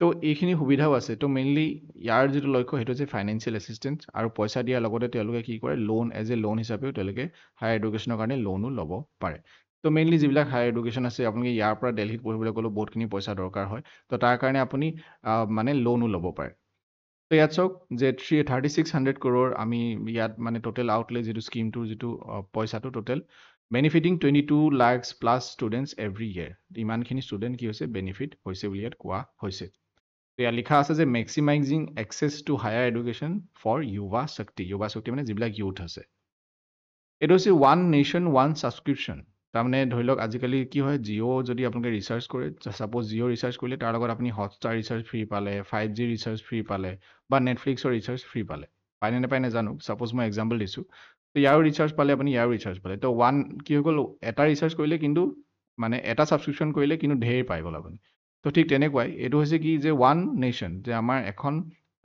তো এইখিনি সুবিধাও আছে তো মেইনলি ইয়াৰ যিটো লক্ষ্য সেইটো হৈছে ফাইনেন্সিয়েল এছিষ্টেঞ্চ আৰু পইচা দিয়াৰ লগতে তেওঁলোকে কি কৰে লোন এজ এ লোন হিচাপেও তেওঁলোকে হায়াৰ এডুকেশ্যনৰ কাৰণে লোনো ল'ব পাৰে তো মেইনলি যিবিলাক হায়াৰ এডুকেশ্যন আছে আপোনালোকে ইয়াৰ পৰা দিল্লীত পঢ়িবলৈ গ'লেও বহুতখিনি পইচা দৰকাৰ হয় তো তাৰ কাৰণে আপুনি মানে লোনো ল'ব পাৰে তো ইয়াত চাওক যে 3600 crore আমি ইয়াত মানে টোটেল আউটলে যিটো স্কিমটোৰ যিটো পইচাটো total benefiting 22 lakhs plus students every year ইমানখিনি ষ্টুডেণ্ট কি হৈছে বেনিফিট হৈছে বুলি ইয়াত কোৱা হৈছে ইয়াত লিখা আছে যে maximising access to higher education for যুৱা শক্তি মানে যিবিলাক ইউথ আছে এইটো হৈছে ওৱান নেশ্যন ওৱান ছাবস্ক্ৰিপশ্যন তাৰমানে ধৰি লওক আজিকালি কি হয় জিঅ' যদি আপোনালোকে ৰিচাৰ্জ কৰে ছাপ'জ জিঅ' ৰিচাৰ্জ কৰিলে তাৰ লগত আপুনি হটষ্টাৰ ৰিচাৰ্জ ফ্ৰী পালে 5G ৰিচাৰ্জ ফ্ৰী পালে বা নেটফ্লিক্সৰ ৰিচাৰ্জ ফ্ৰী পালে পায়নে নাপায় নাজানো ছাপ'জ মই এক্সাম্পল দিছোঁ তো ইয়াৰো ৰিচাৰ্জ পালে আপুনি ইয়াৰো ৰিচাৰ্জ পালে তো ওৱান কি হৈ গ'ল এটা ৰিচাৰ্জ কৰিলে কিন্তু মানে এটা ছাবস্ক্ৰিপশ্যন কৰিলে কিন্তু ঢেৰ পাই গ'ল আপুনি তো ঠিক তেনেকুৱাই এইটো হৈছে কি যে ওৱান নেশ্যন যে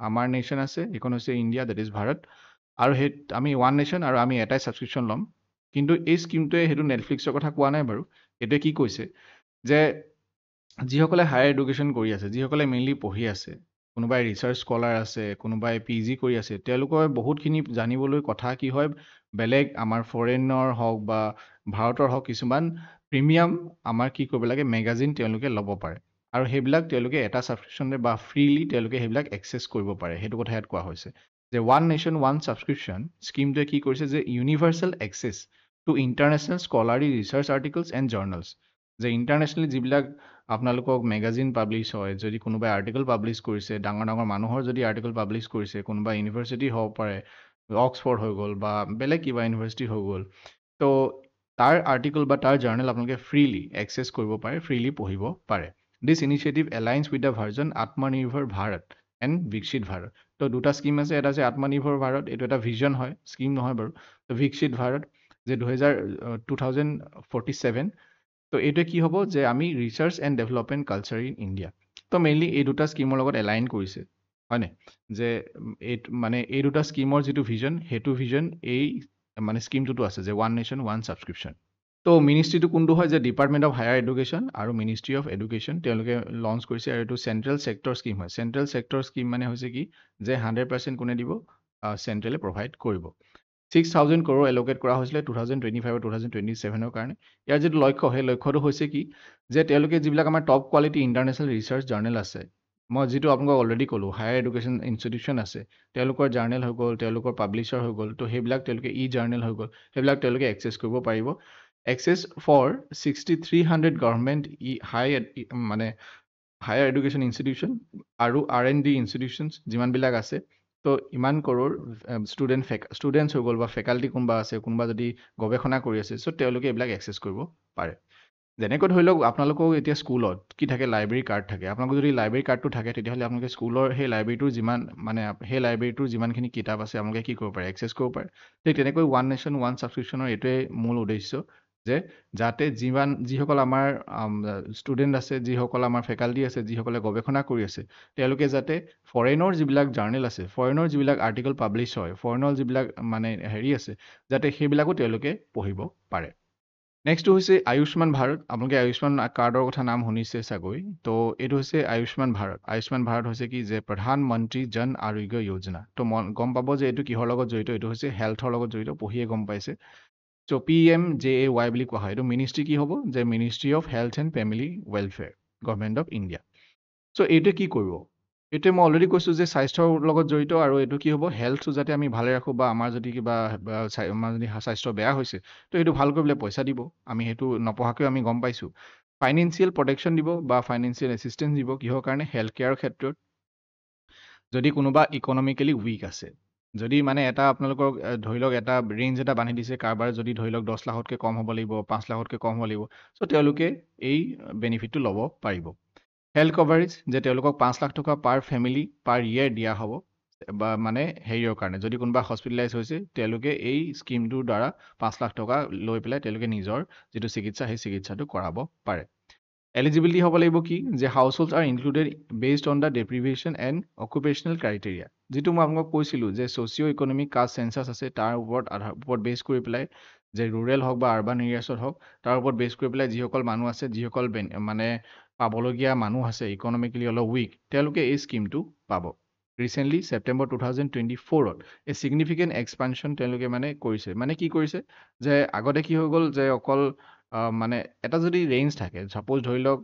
আমাৰ নেশ্যন আছে এইখন হৈছে ইণ্ডিয়া ডেট ইজ ভাৰত আৰু সেই আমি ওৱান নেশ্যন আৰু আমি এটাই ছাবস্ক্ৰিপশ্যন ল'ম কিন্তু এই স্কিমটোৱে সেইটো নেটফ্লিক্সৰ কথা কোৱা নাই বাৰু এইটোৱে কি কৈছে যে যিসকলে হায়াৰ এডুকেশ্যন কৰি আছে যিসকলে মেইনলি পঢ়ি আছে কোনোবাই ৰিচাৰ্চ স্কলাৰ আছে কোনোবাই PG কৰি আছে তেওঁলোকৰ বহুতখিনি জানিবলৈ কথা কি হয় বেলেগ আমাৰ ফৰেনৰ হওক বা ভাৰতৰ হওক কিছুমান প্ৰিমিয়াম আমাৰ কি কৰিব লাগে মেগাজিন তেওঁলোকে ল'ব পাৰে আৰু সেইবিলাক তেওঁলোকে এটা ছাবস্ক্ৰিপশ্যনে বা ফ্ৰীলি তেওঁলোকে সেইবিলাক এক্সেছ কৰিব পাৰে সেইটো কথা ইয়াত কোৱা হৈছে যে ওৱান নেশ্যন ওৱান ছাবস্ক্ৰিপশ্যন স্কিমটোৱে কি কৰিছে যে universal access to international scholarly research articles and journals যে ইণ্টাৰনেশ্যনেলি যিবিলাক আপোনালোকক মেগাজিন পাব্লিছ হয় যদি কোনোবাই আৰ্টিকল পাব্লিছ কৰিছে ডাঙৰ ডাঙৰ মানুহৰ যদি আৰ্টিকল পাব্লিছ কৰিছে কোনোবা ইউনিভাৰ্চিটি হ'ব পাৰে অক্সফৰ্ড হৈ গ'ল বা বেলেগ কিবা ইউনিভাৰ্চিটি হৈ গ'ল তো তাৰ আৰ্টিকল বা তাৰ জাৰ্নেল আপোনালোকে ফ্ৰীলি এক্সেছ কৰিব পাৰে ফ্ৰীলি পঢ়িব পাৰে this initiative aligns with the vision Atmanirbhar Bharat and বিকশিত ভাৰত তো দুটা স্কিম আছে এটা আছে আত্মনিৰ্ভৰ ভাৰত এইটো এটা ভিজন হয় স্কিম নহয় বাৰু তো বিকশিত ভাৰত যে 2047 তো এইটোৱে কি হ'ব যে আমি research and development culture in India তো মেইনলি এই দুটা স্কিমৰ লগত এলাইন কৰিছে হয়নে যে এই দুটা স্কিমৰ যিটো ভিজন সেইটো ভিজন এই মানে স্কিমটোতো আছে যে ওৱান নেশ্যন ওৱান ছাবস্ক্ৰিপশ্যন তো মিনিষ্ট্ৰিটো কোনটো হয় যে ডিপাৰ্টমেণ্ট অফ হায়াৰ এডুকেশ্যন আৰু মিনিষ্ট্ৰি অফ এডুকেশ্যন তেওঁলোকে লঞ্চ কৰিছে আৰু এইটো চেণ্ট্ৰেল ছেক্টৰ স্কিম হয় চেণ্ট্ৰেল ছেক্টৰ স্কিম মানে হৈছে কি যে 100% কোনে দিব চেণ্ট্ৰেলে প্ৰভাইড কৰিব 6,000 crore এল'কেট কৰা হৈছিলে 2025 আৰু 2027 কাৰণে ইয়াৰ যিটো লক্ষ্য সেই লক্ষ্যটো হৈছে কি যে তেওঁলোকে যিবিলাক আমাৰ top quality international research journal আছে মই যিটো আপোনালোকক অলৰেডি ক'লোঁ হায়াৰ এডুকেশ্যন ইনষ্টিটিউশ্যন আছে তেওঁলোকৰ জাৰ্নেল হৈ গ'ল তেওঁলোকৰ পাব্লিছাৰ হৈ গ'ল তো সেইবিলাক তেওঁলোকে জাৰ্নেল হৈ গ'ল সেইবিলাক তেওঁলোকে এক্সেছ কৰিব পাৰিব এক্সেছ ফৰ 6,300 গভৰ্ণমেণ্ট মানে হায়াৰ এডুকেশ্যন ইনষ্টিটিউশ্যন আৰু R&D ইনষ্টিটিউশ্যনছ যিমানবিলাক আছে তো ইমান কৰোৰ ষ্টুডেণ্টছ হৈ গ'ল বা ফেকাল্টি কোনোবা আছে কোনোবা যদি গৱেষণা কৰি আছে চ' তেওঁলোকে এইবিলাক এক্সেছ কৰিব পাৰে যেনেকৈ ধৰি লওক আপোনালোকক এতিয়া স্কুলত কি থাকে লাইব্ৰেৰী কাৰ্ড থাকে আপোনালোকৰ যদি লাইব্ৰেৰী কাৰ্ডটো থাকে তেতিয়াহ'লে আপোনালোকে স্কুলৰ সেই লাইব্ৰেৰীটোৰ যিমান মানে সেই লাইব্ৰেৰীটোৰ যিমানখিনি কিতাপ আছে আপোনালোকে কি কৰিব পাৰে এক্সেছ কৰিব পাৰে ঠিক তেনেকৈ ওৱান নেশ্যন ওৱান ছাবস্ক্ৰিপশ্যনৰ এইটোৱে মূল উদ্দেশ্য যে যাতে যিসকল আমাৰ ষ্টুডেণ্ট আছে যিসকল আমাৰ ফেকাল্টি আছে যিসকলে গৱেষণা কৰি আছে তেওঁলোকে যাতে ফৰেনৰ যিবিলাক জাৰ্নেল আছে ফৰেনৰ যিবিলাক আৰ্টিকল পাব্লিছ হয় ফৰেনৰ যিবিলাক মানে হেৰি আছে যাতে সেইবিলাকো তেওঁলোকে পঢ়িব পাৰে নেক্সটটো হৈছে আয়ুষ্মান ভাৰত আপোনালোকে আয়ুষ্মান কাৰ্ডৰ কথা নাম শুনিছে চাগৈ তো এইটো হৈছে আয়ুষ্মান ভাৰত হৈছে কি যে প্ৰধানমন্ত্ৰী জন আৰোগ্য যোজনা তো গম পাব যে এইটো কিহৰ লগত জড়িত এইটো হৈছে হেল্থৰ লগত জড়িত পঢ়িয়ে গম পাইছে চ' PMJAY বুলি কোৱা হয় এইটো মিনিষ্ট্ৰী কি হ'ব যে ministry of health and family welfare government of India so' এইটোৱে কি কৰিব এইটোৱে মই অলৰেডি কৈছোঁ যে স্বাস্থ্যৰ লগত জড়িত আৰু এইটো কি হ'ব হেল্থটো যাতে আমি ভালে ৰাখোঁ বা আমাৰ যদি কিবা আমাৰ যদি স্বাস্থ্য বেয়া হৈছে তো এইটো ভাল কৰিবলৈ পইচা দিব আমি সেইটো নপঢ়াকৈও আমি গম পাইছোঁ ফাইনেন্সিয়েল প্ৰটেকশ্যন দিব বা ফাইনেন্সিয়েল এছিষ্টেঞ্চ দিব কিহৰ কাৰণে হেল্থ কেয়াৰৰ ক্ষেত্ৰত যদি কোনোবা ইকনমিকেলি উইক আছে যদি মানে এটা আপোনালোকক ধৰি লওক এটা ৰেঞ্জ এটা বান্ধি দিছে কাৰোবাৰ যদি ধৰি লওক 10 লাখতকৈ কম হ'ব লাগিব 5 লাখতকৈ কম হ'ব লাগিব চ' তেওঁলোকে এই বেনিফিটটো ল'ব পাৰিব হেল্থ কভাৰেজ যে তেওঁলোকক 5 লাখ টকা পাৰ ফেমিলি পাৰ ইয়েৰ দিয়া হ'ব বা মানে হেৰিয়ৰ কাৰণে যদি কোনোবা হস্পিটেলাইজ হৈছে তেওঁলোকে এই স্কিমটোৰ দ্বাৰা 5 লাখ টকা লৈ পেলাই তেওঁলোকে নিজৰ যিটো চিকিৎসা সেই চিকিৎসাটো কৰাব পাৰে এলিজিবিলিটি হ'ব লাগিব কি যে হাউচ হোল্ডছ আৰ included based on the deprivation and occupational criteria যিটো মই আপোনাক কৈছিলোঁ যে ছ'চিঅ' ইকনমিক কাষ্ট চেঞ্চাছ আছে তাৰ ওপৰত বেছ কৰি পেলাই যে ৰুৰেল হওক বা আৰ্বান এৰিয়াছত হওক তাৰ ওপৰত বেছ কৰি পেলাই যিসকল মানুহ আছে যিসকল মানে পাবলগীয়া মানুহ আছে ইকনমিকেলি অলপ উইক তেওঁলোকে এই স্কিমটো পাব ৰিচেণ্টলি ছেপ্টেম্বৰ 2024ত এই ছিগনিফিকেণ্ট এক্সপানশ্যন তেওঁলোকে মানে কৰিছে মানে কি কৰিছে যে আগতে কি হৈ গ'ল যে অকল মানে এটা যদি ৰেঞ্জ থাকে ছাপ'জ ধৰি লওক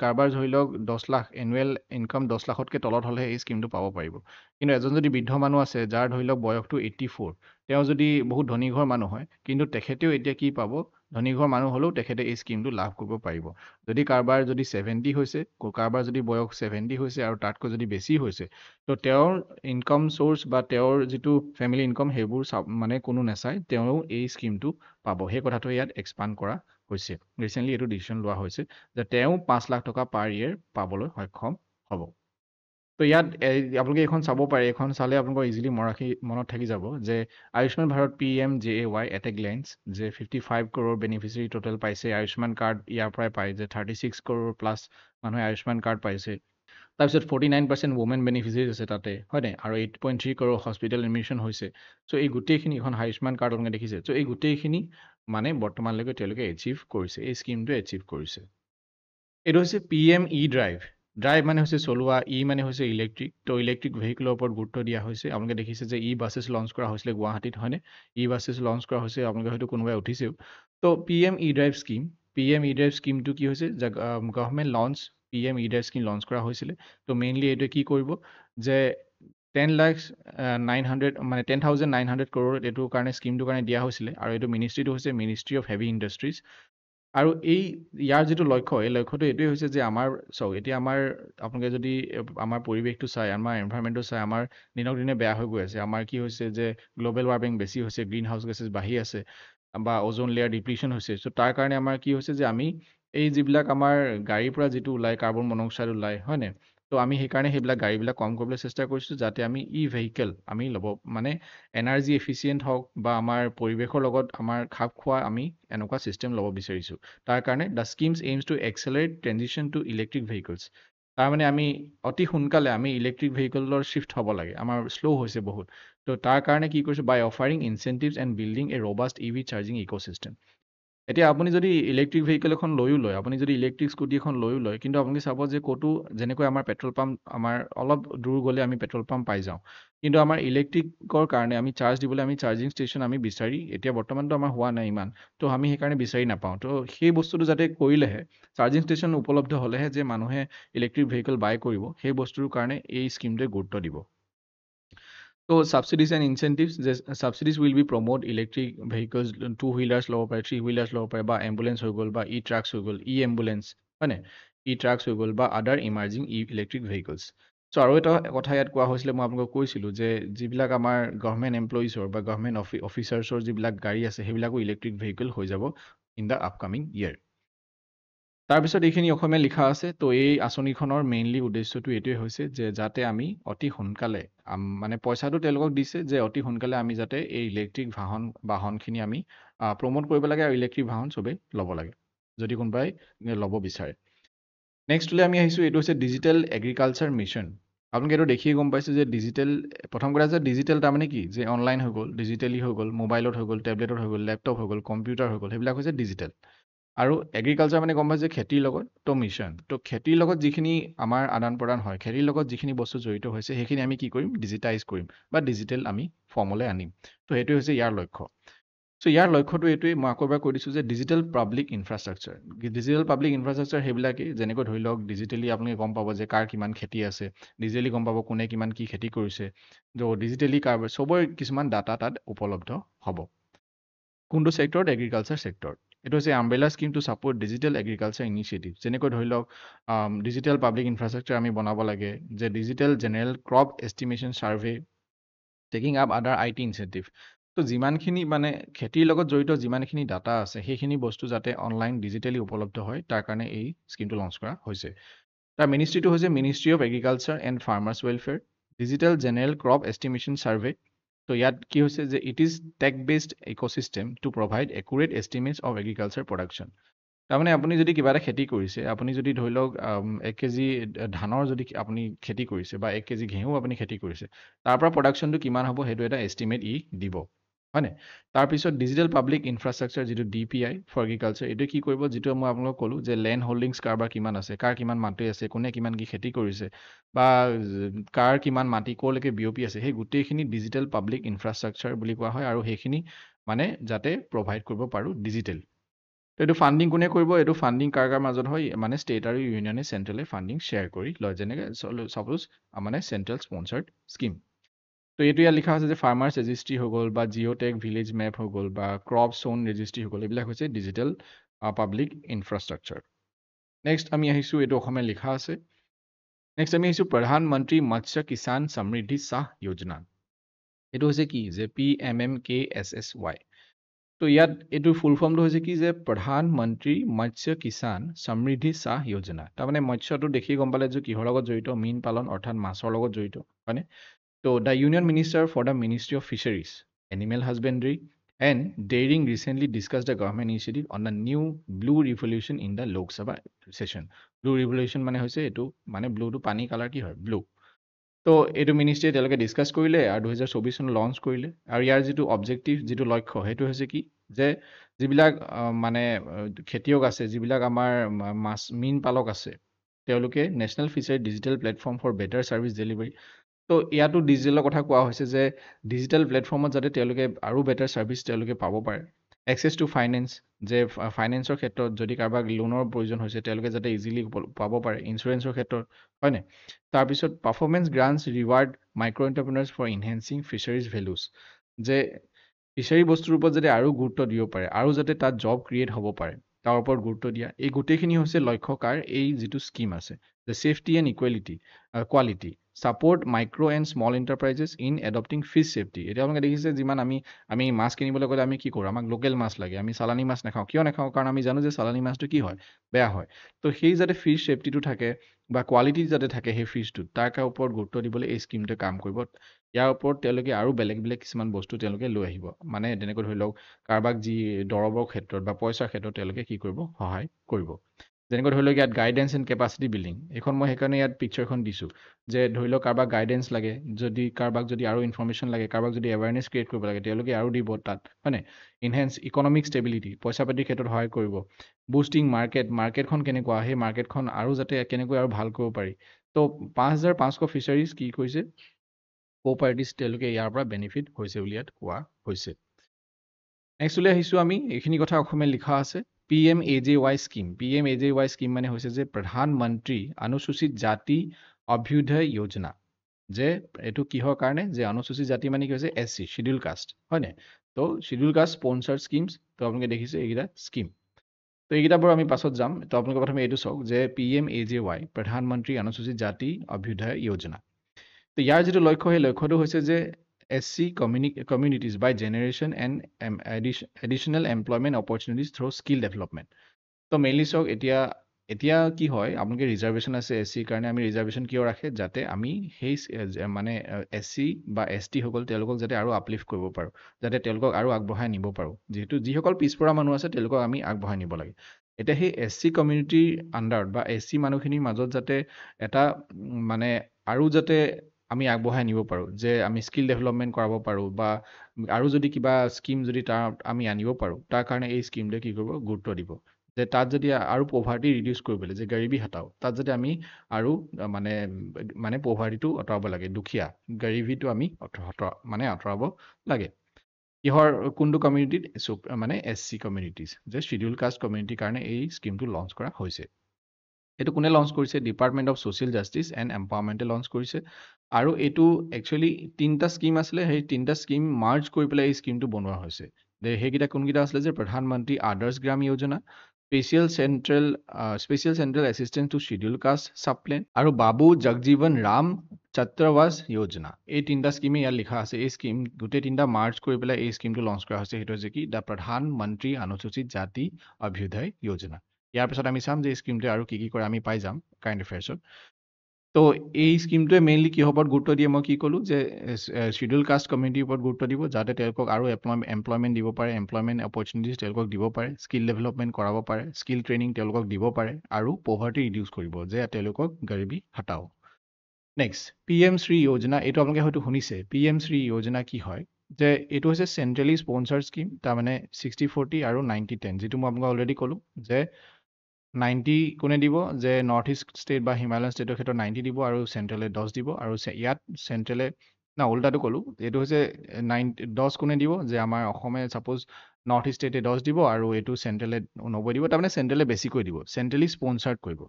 কাৰোবাৰ ধৰি লওক 10 লাখ এনুৱেল ইনকাম 10 লাখতকৈ তলত হ'লেহে এই স্কিমটো পাব পাৰিব কিন্তু এজন যদি বৃদ্ধ মানুহ আছে যাৰ ধৰি লওক বয়সটো 84 তেওঁ যদি বহুত ধনী ঘৰ মানুহ হয় কিন্তু তেখেতেও এতিয়া কি পাব ধনী ঘৰ মানুহ হ'লেও তেখেতে এই স্কিমটো লাভ কৰিব পাৰিব যদি কাৰোবাৰ যদি 70 হৈছে কাৰোবাৰ যদি বয়স 70 হৈছে আৰু তাতকৈ যদি বেছি হৈছে তো তেওঁৰ ইনকাম চ'ৰ্চ বা তেওঁৰ যিটো ফেমিলি ইনকাম সেইবোৰ মানে কোনো নাচায় তেওঁ এই স্কিমটো পাব সেই কথাটো ইয়াত এক্সপাণ্ড কৰা হৈছে ৰিচেণ্টলি এইটো ডিচিশ্যন লোৱা হৈছে যে তেওঁ 5 লাখ টকা পাৰ ইয়েৰ পাবলৈ সক্ষম হ'ব তো ইয়াত আপোনালোকে এইখন চাব পাৰে এইখন চালে আপোনালোকৰ ইজিলি মনত থাকি যাব যে Ayushman Bharat PMJAY at A glance যে 55 কৰোৰ বেনিফিচিয়াৰী টোটেল পাইছে আয়ুষ্মান কাৰ্ড ইয়াৰ পৰাই পায় যে 36 কৰোৰ প্লাছ মানুহে আয়ুষ্মান কাৰ্ড পাইছে তাৰপিছত 49% ওমেন বেনিফিচিয়াৰীজ আছে তাতে হয়নে আৰু 8.3 কৰোৰ হস্পিটেল এডমিশ্যন হৈছে চ' এই গোটেইখিনি এখন আয়ুষ্মান কাৰ্ড আপোনালোকে দেখিছে চ' এই গোটেইখিনি মানে বৰ্তমানলৈকে তেওঁলোকে এচিভ কৰিছে এই স্কিমটোৱে এচিভ কৰিছে এইটো হৈছে PME ড্ৰাইভ মানে হৈছে চলোৱা মানে হৈছে ইলেক্ট্ৰিক তো ইলেক্ট্ৰিক ভেহিকলৰ ওপৰত গুৰুত্ব দিয়া হৈছে আপোনালোকে দেখিছে যে বাছেছ লঞ্চ কৰা হৈছিলে গুৱাহাটীত হয়নে বাছেছ লঞ্চ কৰা হৈছে আপোনালোকে হয়তো কোনোবাই উঠিছেও তো PME ড্ৰাইভ স্কিমটো কি হৈছে যে government launch PME drive scheme launch কৰা হৈছিলে তো মেইনলি এইটোৱে কি কৰিব যে 10,900 কৰোৰ এইটোৰ কাৰণে স্কিমটোৰ কাৰণে দিয়া হৈছিলে আৰু এইটো মিনিষ্ট্ৰীটো হৈছে মিনিষ্ট্ৰী অফ হেভি ইণ্ডাষ্ট্ৰিজ আৰু ইয়াৰ যিটো লক্ষ্য এই লক্ষ্যটো এইটোৱে হৈছে যে আমাৰ চাওক এতিয়া আমাৰ আপোনালোকে যদি আমাৰ পৰিৱেশটো চাই আমাৰ এনভাইৰমেণ্টটো চাই আমাৰ দিনক দিনে বেয়া হৈ গৈ আছে আমাৰ কি হৈছে যে গ্ল'বেল ৱাৰ্মিং বেছি হৈছে গ্ৰীণ হাউচ গেছেছ বাঢ়ি আছে বা অ'জন লেয়াৰ ডিপ্লিশ্যন হৈছে চ' তাৰ কাৰণে আমাৰ কি হৈছে যে আমি এই যিবিলাক আমাৰ গাড়ীৰ পৰা যিটো ওলায় কাৰ্বন মনক্সাইড ওলায় হয়নে তো আমি সেইকাৰণে সেইবিলাক গাড়ীবিলাক কম কৰিবলৈ চেষ্টা কৰিছোঁ যাতে আমি ভেহিকেল আমি ল'ব মানে এনাৰ্জি এফিচিয়েণ্ট হওক বা আমাৰ পৰিৱেশৰ লগত আমাৰ খাপ খোৱা আমি এনেকুৱা ছিষ্টেম ল'ব বিচাৰিছোঁ তাৰ কাৰণে the schemes aims to accelerate transition to electric vehicles তাৰমানে আমি অতি সোনকালে আমি ইলেক্ট্ৰিক ভেহিকলৰ শ্বিফ্ট হ'ব লাগে আমাৰ শ্ল' হৈছে বহুত তো তাৰ কাৰণে কি কৰিছোঁ by offering incentives and building a robust EV charging ecosystem এতিয়া আপুনি যদি ইলেক্ট্ৰিক ভেহিকেল এখন লৈও লয় আপুনি যদি ইলেক্ট্ৰিক স্কুটি এখন লৈও লয় কিন্তু আপুনি চাব যে ক'তো যেনেকৈ আমাৰ পেট্ৰল পাম্প আমাৰ অলপ দূৰ গ'লে আমি পেট্ৰল পাম্প পাই যাওঁ কিন্তু আমাৰ ইলেক্ট্ৰিকৰ কাৰণে আমি চাৰ্জ দিবলৈ আমি চাৰ্জিং ষ্টেচন আমি বিচাৰি এতিয়া বৰ্তমানতো আমাৰ হোৱা নাই ইমান তো আমি সেইকাৰণে বিচাৰি নাপাওঁ তো সেই বস্তুটো যাতে কৰিলেহে চাৰ্জিং ষ্টেচন উপলব্ধ হ'লেহে যে মানুহে ইলেক্ট্ৰিক ভেহিকেল বাই কৰিব সেই বস্তুটোৰ কাৰণে এই স্কিমটোৱে গুৰুত্ব দিব তো সাবসিডিজ এণ্ড ইনচেণ্টিভছ যে subsidies will be promote electric vehicles 2 wheelers ল'ব পাৰে 3 হুইলাৰ্ছ ল'ব পাৰে বা এম্বুলেঞ্চ হৈ গ'ল বা ট্ৰাকছ হৈ গ'ল এম্বুলেঞ্চ হয়নে ট্ৰাকছ হৈ গ'ল বা আদাৰ ইমাৰ্জিং ইলেক্ট্ৰিক ভেহিকলছ চ' আৰু এটা কথা ইয়াত কোৱা হৈছিলে মই আপোনালোকক কৈছিলোঁ যে যিবিলাক আমাৰ গভৰ্ণমেণ্ট এমপ্লয়িজৰ বা গভৰ্ণমেণ্ট অফিচাৰ্ছৰ যিবিলাক গাড়ী আছে সেইবিলাকো ইলেক্ট্ৰিক ভেহিকল হৈ যাব ইন দ্য আপকামিং ইয়েৰ তাৰপিছত এইখিনি অসমীয়া লিখা আছে তো এই আঁচনিখনৰ মেইনলি উদ্দেশ্যটো এইটোৱে হৈছে যে যাতে আমি অতি সোনকালে মানে পইচাটো তেওঁলোকক দিছে যে অতি সোনকালে আমি যাতে এই ইলেক্ট্ৰিক বাহনখিনি আমি প্ৰমোট কৰিব লাগে আৰু ইলেক্ট্ৰিক বাহন চবেই ল'ব লাগে যদি কোনোবাই ল'ব বিচাৰে নেক্সটলৈ আমি আহিছোঁ এইটো হৈছে ডিজিটেল এগ্ৰিকালচাৰ মিছন আপোনালোকে এইটো দেখিয়ে গম পাইছে যে ডিজিটেল প্ৰথম কথা যে ডিজিটেল তাৰমানে কি যে অনলাইন হৈ গ'ল ডিজিটেলি হৈ গ'ল মোবাইলত হৈ গ'ল টেবলেটত হৈ গ'ল লেপটপ হৈ গ'ল কম্পিউটাৰ হৈ গ'ল সেইবিলাক হৈছে ডিজিটেল আৰু এগ্ৰিকালচাৰ মানে গম পাইছে খেতিৰ লগত তো মিছন তো খেতিৰ লগত যিখিনি আমাৰ আদান প্ৰদান হয় খেতিৰ লগত যিখিনি বস্তু জড়িত হৈছে সেইখিনি আমি কি কৰিম ডিজিটাইজ কৰিম বা ডিজিটেল আমি ফৰ্মলৈ আনিম তো সেইটোৱে হৈছে ইয়াৰ লক্ষ্য চ' ইয়াৰ লক্ষ্যটো এইটোৱে মই আকৌ এবাৰ কৈ দিছোঁ যে digital public infrastructure digital public infrastructure সেইবিলাকেই যেনেকৈ ধৰি লওক ডিজিটেলি আপোনালোকে গম পাব যে কাৰ কিমান খেতি আছে ডিজিটেলি গম পাব কোনে কিমান কি খেতি কৰিছে ত' ডিজিটেলি চবৰে কিছুমান ডাটা তাত উপলব্ধ হ'ব কোনটো ছেক্টৰত এগ্ৰিকালচাৰ ছেক্টৰত এইটো হৈছে umbrella scheme to support digital agriculture initiative যেনেকৈ ধৰি লওক ডিজিটেল পাব্লিক ইনফ্ৰাষ্ট্ৰাকচাৰ আমি বনাব লাগে যে digital general crop estimation survey taking up other IT incentive তো যিমানখিনি মানে খেতিৰ লগত জড়িত যিমানখিনি ডাটা আছে সেইখিনি বস্তু যাতে অনলাইন ডিজিটেলি উপলব্ধ হয় তাৰ কাৰণে এই স্কিমটো লঞ্চ কৰা হৈছে তাৰ মিনিষ্ট্ৰীটো হৈছে ministry of agriculture and farmers welfare digital general crop estimation survey তো ইয়াত কি হৈছে যে it is tech based ecosystem to provide accurate estimates of agriculture production তাৰমানে আপুনি যদি কিবা এটা খেতি কৰিছে আপুনি যদি ধৰি লওক 1 কেজি ধানৰ যদি আপুনি খেতি কৰিছে বা 1 কেজি ঘেঁহু আপুনি খেতি কৰিছে তাৰ পৰা প্ৰডাকশ্যনটো কিমান হ'ব সেইটো এটা এষ্টিমেট দিব হয়নে তাৰপিছত ডিজিটেল পাব্লিক ইনফ্ৰাষ্ট্ৰাকচাৰ যিটো DPI ফৰ এগ্ৰিকালচাৰ এইটো কি কৰিব যিটো মই আপোনালোকক ক'লোঁ যে লেণ্ড হোল্ডিংছ কাৰোবাৰ কিমান আছে কাৰ কিমান মাটি আছে কোনে কিমান কি খেতি কৰিছে বা কাৰ কিমান মাটি ক'লৈকে বিয়পি আছে সেই গোটেইখিনি ডিজিটেল পাব্লিক ইনফ্ৰাষ্ট্ৰাকচাৰ বুলি কোৱা হয় আৰু সেইখিনি মানে যাতে প্ৰভাইড কৰিব পাৰোঁ ডিজিটেল এইটো ফাণ্ডিং কোনে কৰিব এইটো ফাণ্ডিং কাৰ মাজত হয় মানে ষ্টেট আৰু ইউনিয়নে চেণ্ট্ৰেলে ফাণ্ডিং শ্বেয়াৰ কৰি লয় যেনেকৈ ছাপোজ মানে চেণ্ট্ৰেল স্পনচাৰ্ড স্কিম তো এইটো ইয়াত লিখা আছে যে ফাৰ্মাৰ্ছ ৰেজিষ্ট্ৰি হৈ গ'ল বা জিঅ'টেক ভিলেজ মেপ হৈ গ'ল বা ক্ৰপ জন ৰেজিষ্ট্ৰি হৈ গ'ল এইবিলাক হৈছে ডিজিটেল পাব্লিক ইনফ্ৰাষ্ট্ৰাকচাৰ নেক্সট আমি আহিছোঁ এইটো অসমীয়া লিখা আছে নেক্সট আমি আহিছোঁ প্ৰধানমন্ত্ৰী মৎস্য কিষাণ সমৃদ্ধি চাহ যোজনা এইটো হৈছে কি যে PMMKSSY তো ইয়াত এইটো ফুল ফৰ্মটো হৈছে কি যে প্ৰধানমন্ত্ৰী মৎস্য কিষাণ সমৃদ্ধি চাহ যোজনা তাৰমানে মৎস্যটো দেখি গম পালে যে কিহৰ লগত জড়িত মীন পালন অৰ্থাৎ মাছৰ লগত জড়িত হয়নে তো the union minister for the ministry of fisheries animal husbandry and dairying recently discussed the government initiative on the new blue revolution in the Lok Sabha session blue revolution মানে হৈছে এইটো মানে ব্লুটো পানী কালাৰ কি হয় ব্লু তো এইটো মিনিষ্ট্ৰীয়ে তেওঁলোকে ডিছকাছ কৰিলে আৰু 2024 চনত লঞ্চ কৰিলে আৰু ইয়াৰ যিটো অবজেক্টিভ যিটো লক্ষ্য সেইটো হৈছে কি যে যিবিলাক মানে খেতিয়ক আছে যিবিলাক আমাৰ মাছ মীন পালক আছে তেওঁলোকে national fishery digital platform for better service delivery তো ইয়াতো ডিজিটেলৰ কথা কোৱা হৈছে যে ডিজিটেল প্লেটফৰ্মত যাতে তেওঁলোকে আৰু বেটাৰ ছাৰ্ভিচ তেওঁলোকে পাব পাৰে এক্সেছ টু ফাইনেন্স যে ফাইনেন্সৰ ক্ষেত্ৰত যদি কাৰোবাক লোনৰ প্ৰয়োজন হৈছে তেওঁলোকে যাতে ইজিলি পাব পাৰে ইঞ্চুৰেঞ্চৰ ক্ষেত্ৰত হয়নে তাৰপিছত performance grants reward micro' entrepreneurs for enhancing fisheries values যে ফিচাৰী বস্তুৰ ওপৰত যাতে আৰু গুৰুত্ব দিব পাৰে আৰু যাতে তাত জব ক্ৰিয়েট হ'ব পাৰে তাৰ ওপৰত গুৰুত্ব দিয়া এই গোটেইখিনি হৈছে লক্ষ্য কাৰ এই যিটো স্কিম আছে the safety and equality quality support micro' and small enterprises in adopting fish safety এতিয়া আপোনালোকে দেখিছে যিমান আমি মাছ কিনিবলৈ গ'লে আমি কি কৰোঁ আমাক লোকেল মাছ লাগে আমি চালানী মাছ নাখাওঁ কিয় নাখাওঁ কাৰণ আমি জানো যে চালানী মাছটো কি হয় বেয়া হয় তো সেই যাতে ফিছ ছেফটিটো থাকে বা কোৱালিটি যাতে থাকে সেই ফিছটোত তাৰ ওপৰত গুৰুত্ব দিবলৈ এই স্কিমটোৱে কাম কৰিব ইয়াৰ ওপৰত তেওঁলোকে আৰু বেলেগ বেলেগ কিছুমান বস্তু তেওঁলোকে লৈ আহিব মানে তেনেকৈ ধৰি লওক কাৰোবাক যি দৰৱৰ ক্ষেত্ৰত বা পইচাৰ ক্ষেত্ৰত তেওঁলোকে কি কৰিব সহায় কৰিব যেনেকৈ ধৰি লওক ইয়াত গাইডেন্স এণ্ড কেপাচিটি বিল্ডিং এইখন মই সেইকাৰণে ইয়াত পিকচাৰখন দিছোঁ যে ধৰি লওক কাৰোবাক গাইডেন্স লাগে কাৰোবাক যদি আৰু ইনফৰ্মেশ্যন লাগে কাৰোবাক যদি এৱাৰনেছ ক্ৰিয়েট কৰিব লাগে তেওঁলোকে আৰু দিব তাত হয়নে ইনহেন্স ইকনমিক ষ্টেবিলিটি পইচা পাতিৰ ক্ষেত্ৰত সহায় কৰিব বুষ্টিং মাৰ্কেটখন কেনেকুৱা সেই মাৰ্কেটখন আৰু যাতে কেনেকৈ আৰু ভাল কৰিব পাৰি তো 5,500 ফিচাৰিজ কি কৰিছে কোপাৰেটিভছ তেওঁলোকে ইয়াৰ পৰা বেনিফিট হৈছে বুলি ইয়াত কোৱা হৈছে নেক্সটলৈ আহিছোঁ আমি এইখিনি কথা অসমীয়া লিখা আছে PMAJY স্কিম PMAJY স্কিম মানে হৈছে যে প্ৰধানমন্ত্ৰী অনুসূচিত জাতি অভ্যুদয় যোজনা যে এইটো কিহৰ কাৰণে যে অনুসূচিত জাতি মানে কি হৈছে SC শিডিউল কাষ্ট হয়নে তো শিডিউল কাষ্ট স্পনচাৰ স্কিমছ তো আপোনালোকে দেখিছে এইকেইটা স্কিম তো এইকেইটা বাৰু আমি পাছত যাম তো আপোনালোকে প্ৰথমে এইটো চাওক যে PMAJY প্ৰধানমন্ত্ৰী অনুসূচিত জাতি অভ্যুদয় যোজনা তো ইয়াৰ যিটো লক্ষ্য সেই লক্ষ্যটো হৈছে যে SC communities by generation and additional employment opportunities through skill development তো মেইনলি চাওক এতিয়া এতিয়া কি হয় আপোনালোকে ৰিজাৰ্ভেশ্যন আছে এছচিৰ কাৰণে আমি ৰিজাৰ্ভেশ্যন কিয় ৰাখে যাতে আমি সেই মানে এছচি বা এছটি সকল তেওঁলোকক যাতে আৰু আপলিফ্ট কৰিব পাৰোঁ যাতে তেওঁলোকক আৰু আগবঢ়াই নিব পাৰোঁ যিহেতু যিসকল পিছপৰা মানুহ আছে তেওঁলোকক আমি আগবঢ়াই নিব লাগে এতিয়া সেই এছচি কমিউনিটিৰ আণ্ডাৰত বা এছচি মানুহখিনিৰ মাজত যাতে এটা মানে আৰু যাতে আমি আগবঢ়াই নিব পাৰোঁ যে আমি স্কিল ডেভেলপমেণ্ট কৰাব পাৰোঁ বা আৰু যদি কিবা স্কিম যদি তাৰ আমি আনিব পাৰোঁ তাৰ কাৰণে এই স্কিমটোৱে কি কৰিব গুৰুত্ব দিব যে তাত যদি আৰু পভাৰ্টি ৰিডিউচ কৰিবলৈ যে গৰিবী হটাও তাত যদি আমি আৰু মানে পভাৰ্টিটো আঁতৰাব লাগে দুখীয়া গৰিবীটো আমি আঁতৰাব লাগে কিহৰ কোনটো কমিউনিটিত মানে এছচি কমিউনিটিজ যে শ্বিডিউল কাষ্ট কমিউনিটিৰ কাৰণে এই স্কিমটো লঞ্চ কৰা হৈছে এইটো কোনে লঞ্চ কৰিছে department of social justice and এম্পাৱাৰমেণ্টে লঞ্চ কৰিছে আৰু এইটো একচুৱেলি 3টা স্কিম আছিলে সেই 3টা স্কিম মাৰ্জ কৰি পেলাই এই স্কিমটো বনোৱা হৈছে সেইকেইটা কোনকেইটা আছিলে যে প্ৰধানমন্ত্ৰী আদৰ্শ গ্ৰাম যোজনা special central assistance to scheduled caste subplan আৰু বাবু জগজীৱন ৰাম ছাত্ৰাবাস যোজনা এই 3টা স্কিমে ইয়াত লিখা আছে এই স্কিম গোটেই 3টা মাৰ্চ কৰি পেলাই এই স্কিমটো লঞ্চ কৰা হৈছে সেইটো হৈছে কি দ্য প্ৰধানমন্ত্ৰী অনুসূচিত জাতি অভ্যুদয় যোজনা ইয়াৰ পিছত আমি চাম যে এই স্কিমটোৱে আৰু কি কৰে আমি পাই যাম কাৰেণ্ট এফেয়াৰ্ছত তো এই স্কিমটোৱে মেইনলি কিহৰ ওপৰত গুৰুত্ব দিয়ে মই কি ক'লোঁ যে শ্বিডিউল কাষ্ট কমিউনিটিৰ ওপৰত গুৰুত্ব দিব যাতে তেওঁলোকক আৰু এমপ্লয়মেণ্ট দিব পাৰে এমপ্লয়মেণ্ট অপৰচুনিটিজ তেওঁলোকক দিব পাৰে স্কিল ডেভেলপমেণ্ট কৰাব পাৰে স্কিল ট্ৰেইনিং তেওঁলোকক দিব পাৰে আৰু পভাৰ্টি ৰিডিউচ কৰিব যে তেওঁলোকক গৰিবী হটাও নেক্সট PM শ্ৰী যোজনা এইটো আপোনালোকে হয়তো শুনিছে PM শ্ৰী যোজনা কি হয় যে এইটো হৈছে চেণ্ট্ৰেলি স্পনচাৰ স্কিম তাৰমানে 60-40 আৰু 90-10 যিটো মই আপোনালোকক অলৰেডি ক'লোঁ যে 90 কোনে দিব যে নৰ্থ ইষ্ট ষ্টেট বা হিমালয়ান ষ্টেটৰ ক্ষেত্ৰত 90 দিব আৰু চেণ্ট্ৰেলে 10 দিব আৰু ইয়াত চেণ্ট্ৰেলে উল্টাটো ক'লোঁ এইটো হৈছে 10 কোনে দিব যে আমাৰ অসমে ছাপ'জ নৰ্থ ইষ্ট ষ্টেটে 10 দিব আৰু এইটো চেণ্ট্ৰেলে 90 দিব তাৰমানে চেণ্ট্ৰেলে বেছিকৈ দিব চেণ্ট্ৰেলি স্পনচাৰ্ড কৰিব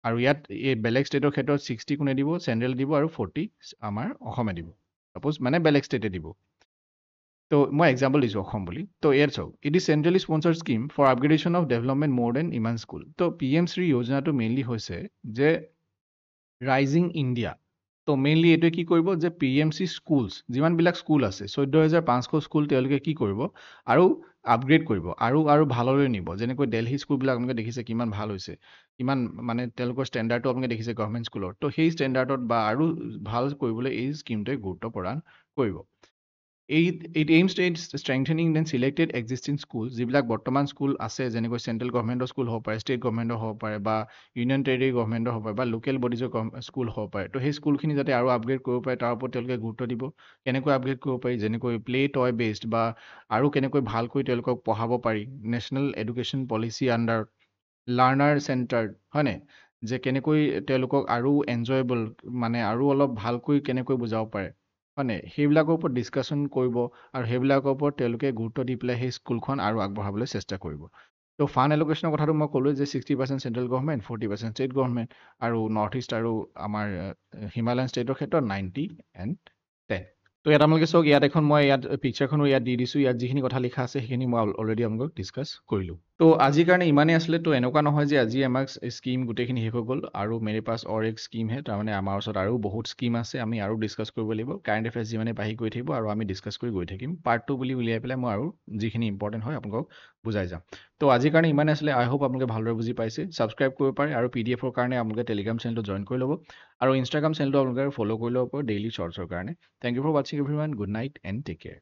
আৰু ইয়াত এই বেলেগ ষ্টেটৰ ক্ষেত্ৰত 60 কোনে দিব চেণ্ট্ৰেল দিব আৰু 40 আমাৰ অসমে দিব ছাপ'জ মানে বেলেগ ষ্টেটে দিব তো মই এক্সাম্পল দিছোঁ অসম বুলি তো ইয়াত চাওক it is centrally sponsor scheme for upgradation of development more than ইমান স্কুল তো PM শ্ৰী যোজনাটো মেইনলি হৈছে যে ৰাইজিং ইণ্ডিয়া তো মেইনলি এইটোৱে কি কৰিব যে PMC স্কুলছ যিমানবিলাক স্কুল আছে 14,500 স্কুল তেওঁলোকে কি কৰিব আৰু আপগ্ৰেড কৰিব আৰু ভাললৈ নিব যেনেকৈ দিল্লী স্কুলবিলাক আপোনালোকে দেখিছে কিমান ভাল হৈছে কিমান মানে তেওঁলোকৰ ষ্টেণ্ডাৰ্ডটো আপোনালোকে দেখিছে গভৰ্ণমেণ্ট স্কুলৰ তো সেই ষ্টেণ্ডাৰ্ডত বা আৰু ভাল কৰিবলৈ এই স্কিমটোৱে গুৰুত্ব প্ৰদান কৰিব It aims to strengthening then selected existing schools যিবিলাক বৰ্তমান স্কুল আছে যেনেকৈ চেণ্ট্ৰেল গভৰ্ণমেণ্টৰ স্কুল হ'ব পাৰে ষ্টেট গভৰ্ণমেণ্টৰ হ'ব পাৰে বা ইউনিয়ন টেৰিটৰী গভৰ্ণমেণ্টৰ হ'ব পাৰে বা লোকেল বডিজৰ স্কুল হ'ব পাৰে তো সেই স্কুলখিনি যাতে আৰু আপগ্ৰেড কৰিব পাৰে তাৰ ওপৰত তেওঁলোকে গুৰুত্ব দিব কেনেকৈ আপগ্ৰেড কৰিব পাৰি যেনেকৈ প্লে টয় বেছড বা আৰু কেনেকৈ ভালকৈ তেওঁলোকক পঢ়াব পাৰি national education policy under learner centre হয়নে যে কেনেকৈ তেওঁলোকক আৰু এনজয়েবল মানে আৰু অলপ ভালকৈ কেনেকৈ বুজাব পাৰে মানে সেইবিলাকৰ ওপৰত ডিছকাশ্যন কৰিব আৰু সেইবিলাকৰ ওপৰত তেওঁলোকে গুৰুত্ব দি পেলাই সেই স্কুলখন আৰু আগবঢ়াবলৈ চেষ্টা কৰিব তো ফাণ্ড এলোকেশ্যনৰ কথাটো মই ক'লোঁ যে 60% চেণ্ট্ৰেল গভৰ্ণমেণ্ট 40% ষ্টেট গভৰ্ণমেণ্ট আৰু নৰ্থ ইষ্ট আৰু আমাৰ হিমালয়ান ষ্টেটৰ ক্ষেত্ৰত 90 and 10 তো ইয়াত আপোনালোকে চাওক ইয়াত এখন মই ইয়াত পিকচাৰখনো ইয়াত দি দিছোঁ ইয়াত যিখিনি কথা লিখা আছে সেইখিনি মই অলৰেডি আপোনালোকক ডিছকাছ কৰিলোঁ তো আজিৰ কাৰণে ইমানেই আছিলে তো এনেকুৱা নহয় যে আজি আমাক স্কিম গোটেইখিনি শেষ হৈ গ'ল আৰু মেৰে পাছ অৰ এক স্কিমহে তাৰমানে আমাৰ ওচৰত আৰু বহুত স্কিম আছে আমি আৰু ডিছকাছ কৰিব লাগিব কাৰেণ্ট এফেয়াৰ্ছ যিমানে বাঢ়ি গৈ থাকিব আৰু আমি ডিছকাছ কৰি গৈ থাকিম পাৰ্ট 2 বুলি উলিয়াই পেলাই মই আৰু যিখিনি ইম্পৰ্টেণ্ট হয় আপোনালোকক বুজাই যাম তো আজিৰ কাৰণে ইমানে আছিলে আই হোপ আপোনালোকে ভালদৰে বুজি পাইছে ছাবস্ক্ৰাইব কৰিব পাৰে আৰু PDFৰ কাৰণে আপোনালোকে টেলিগ্ৰাম চেনেলটো জইন কৰি ল'ব আৰু ইনষ্টাগ্ৰাম চেনেলটো আপোনালোকে ফ'ল' কৰি ল'ব ডেইলি শ্বৰ্টছৰ কাৰণে থেংক ইউ ফৰ ৱাচিং everyone good night and take care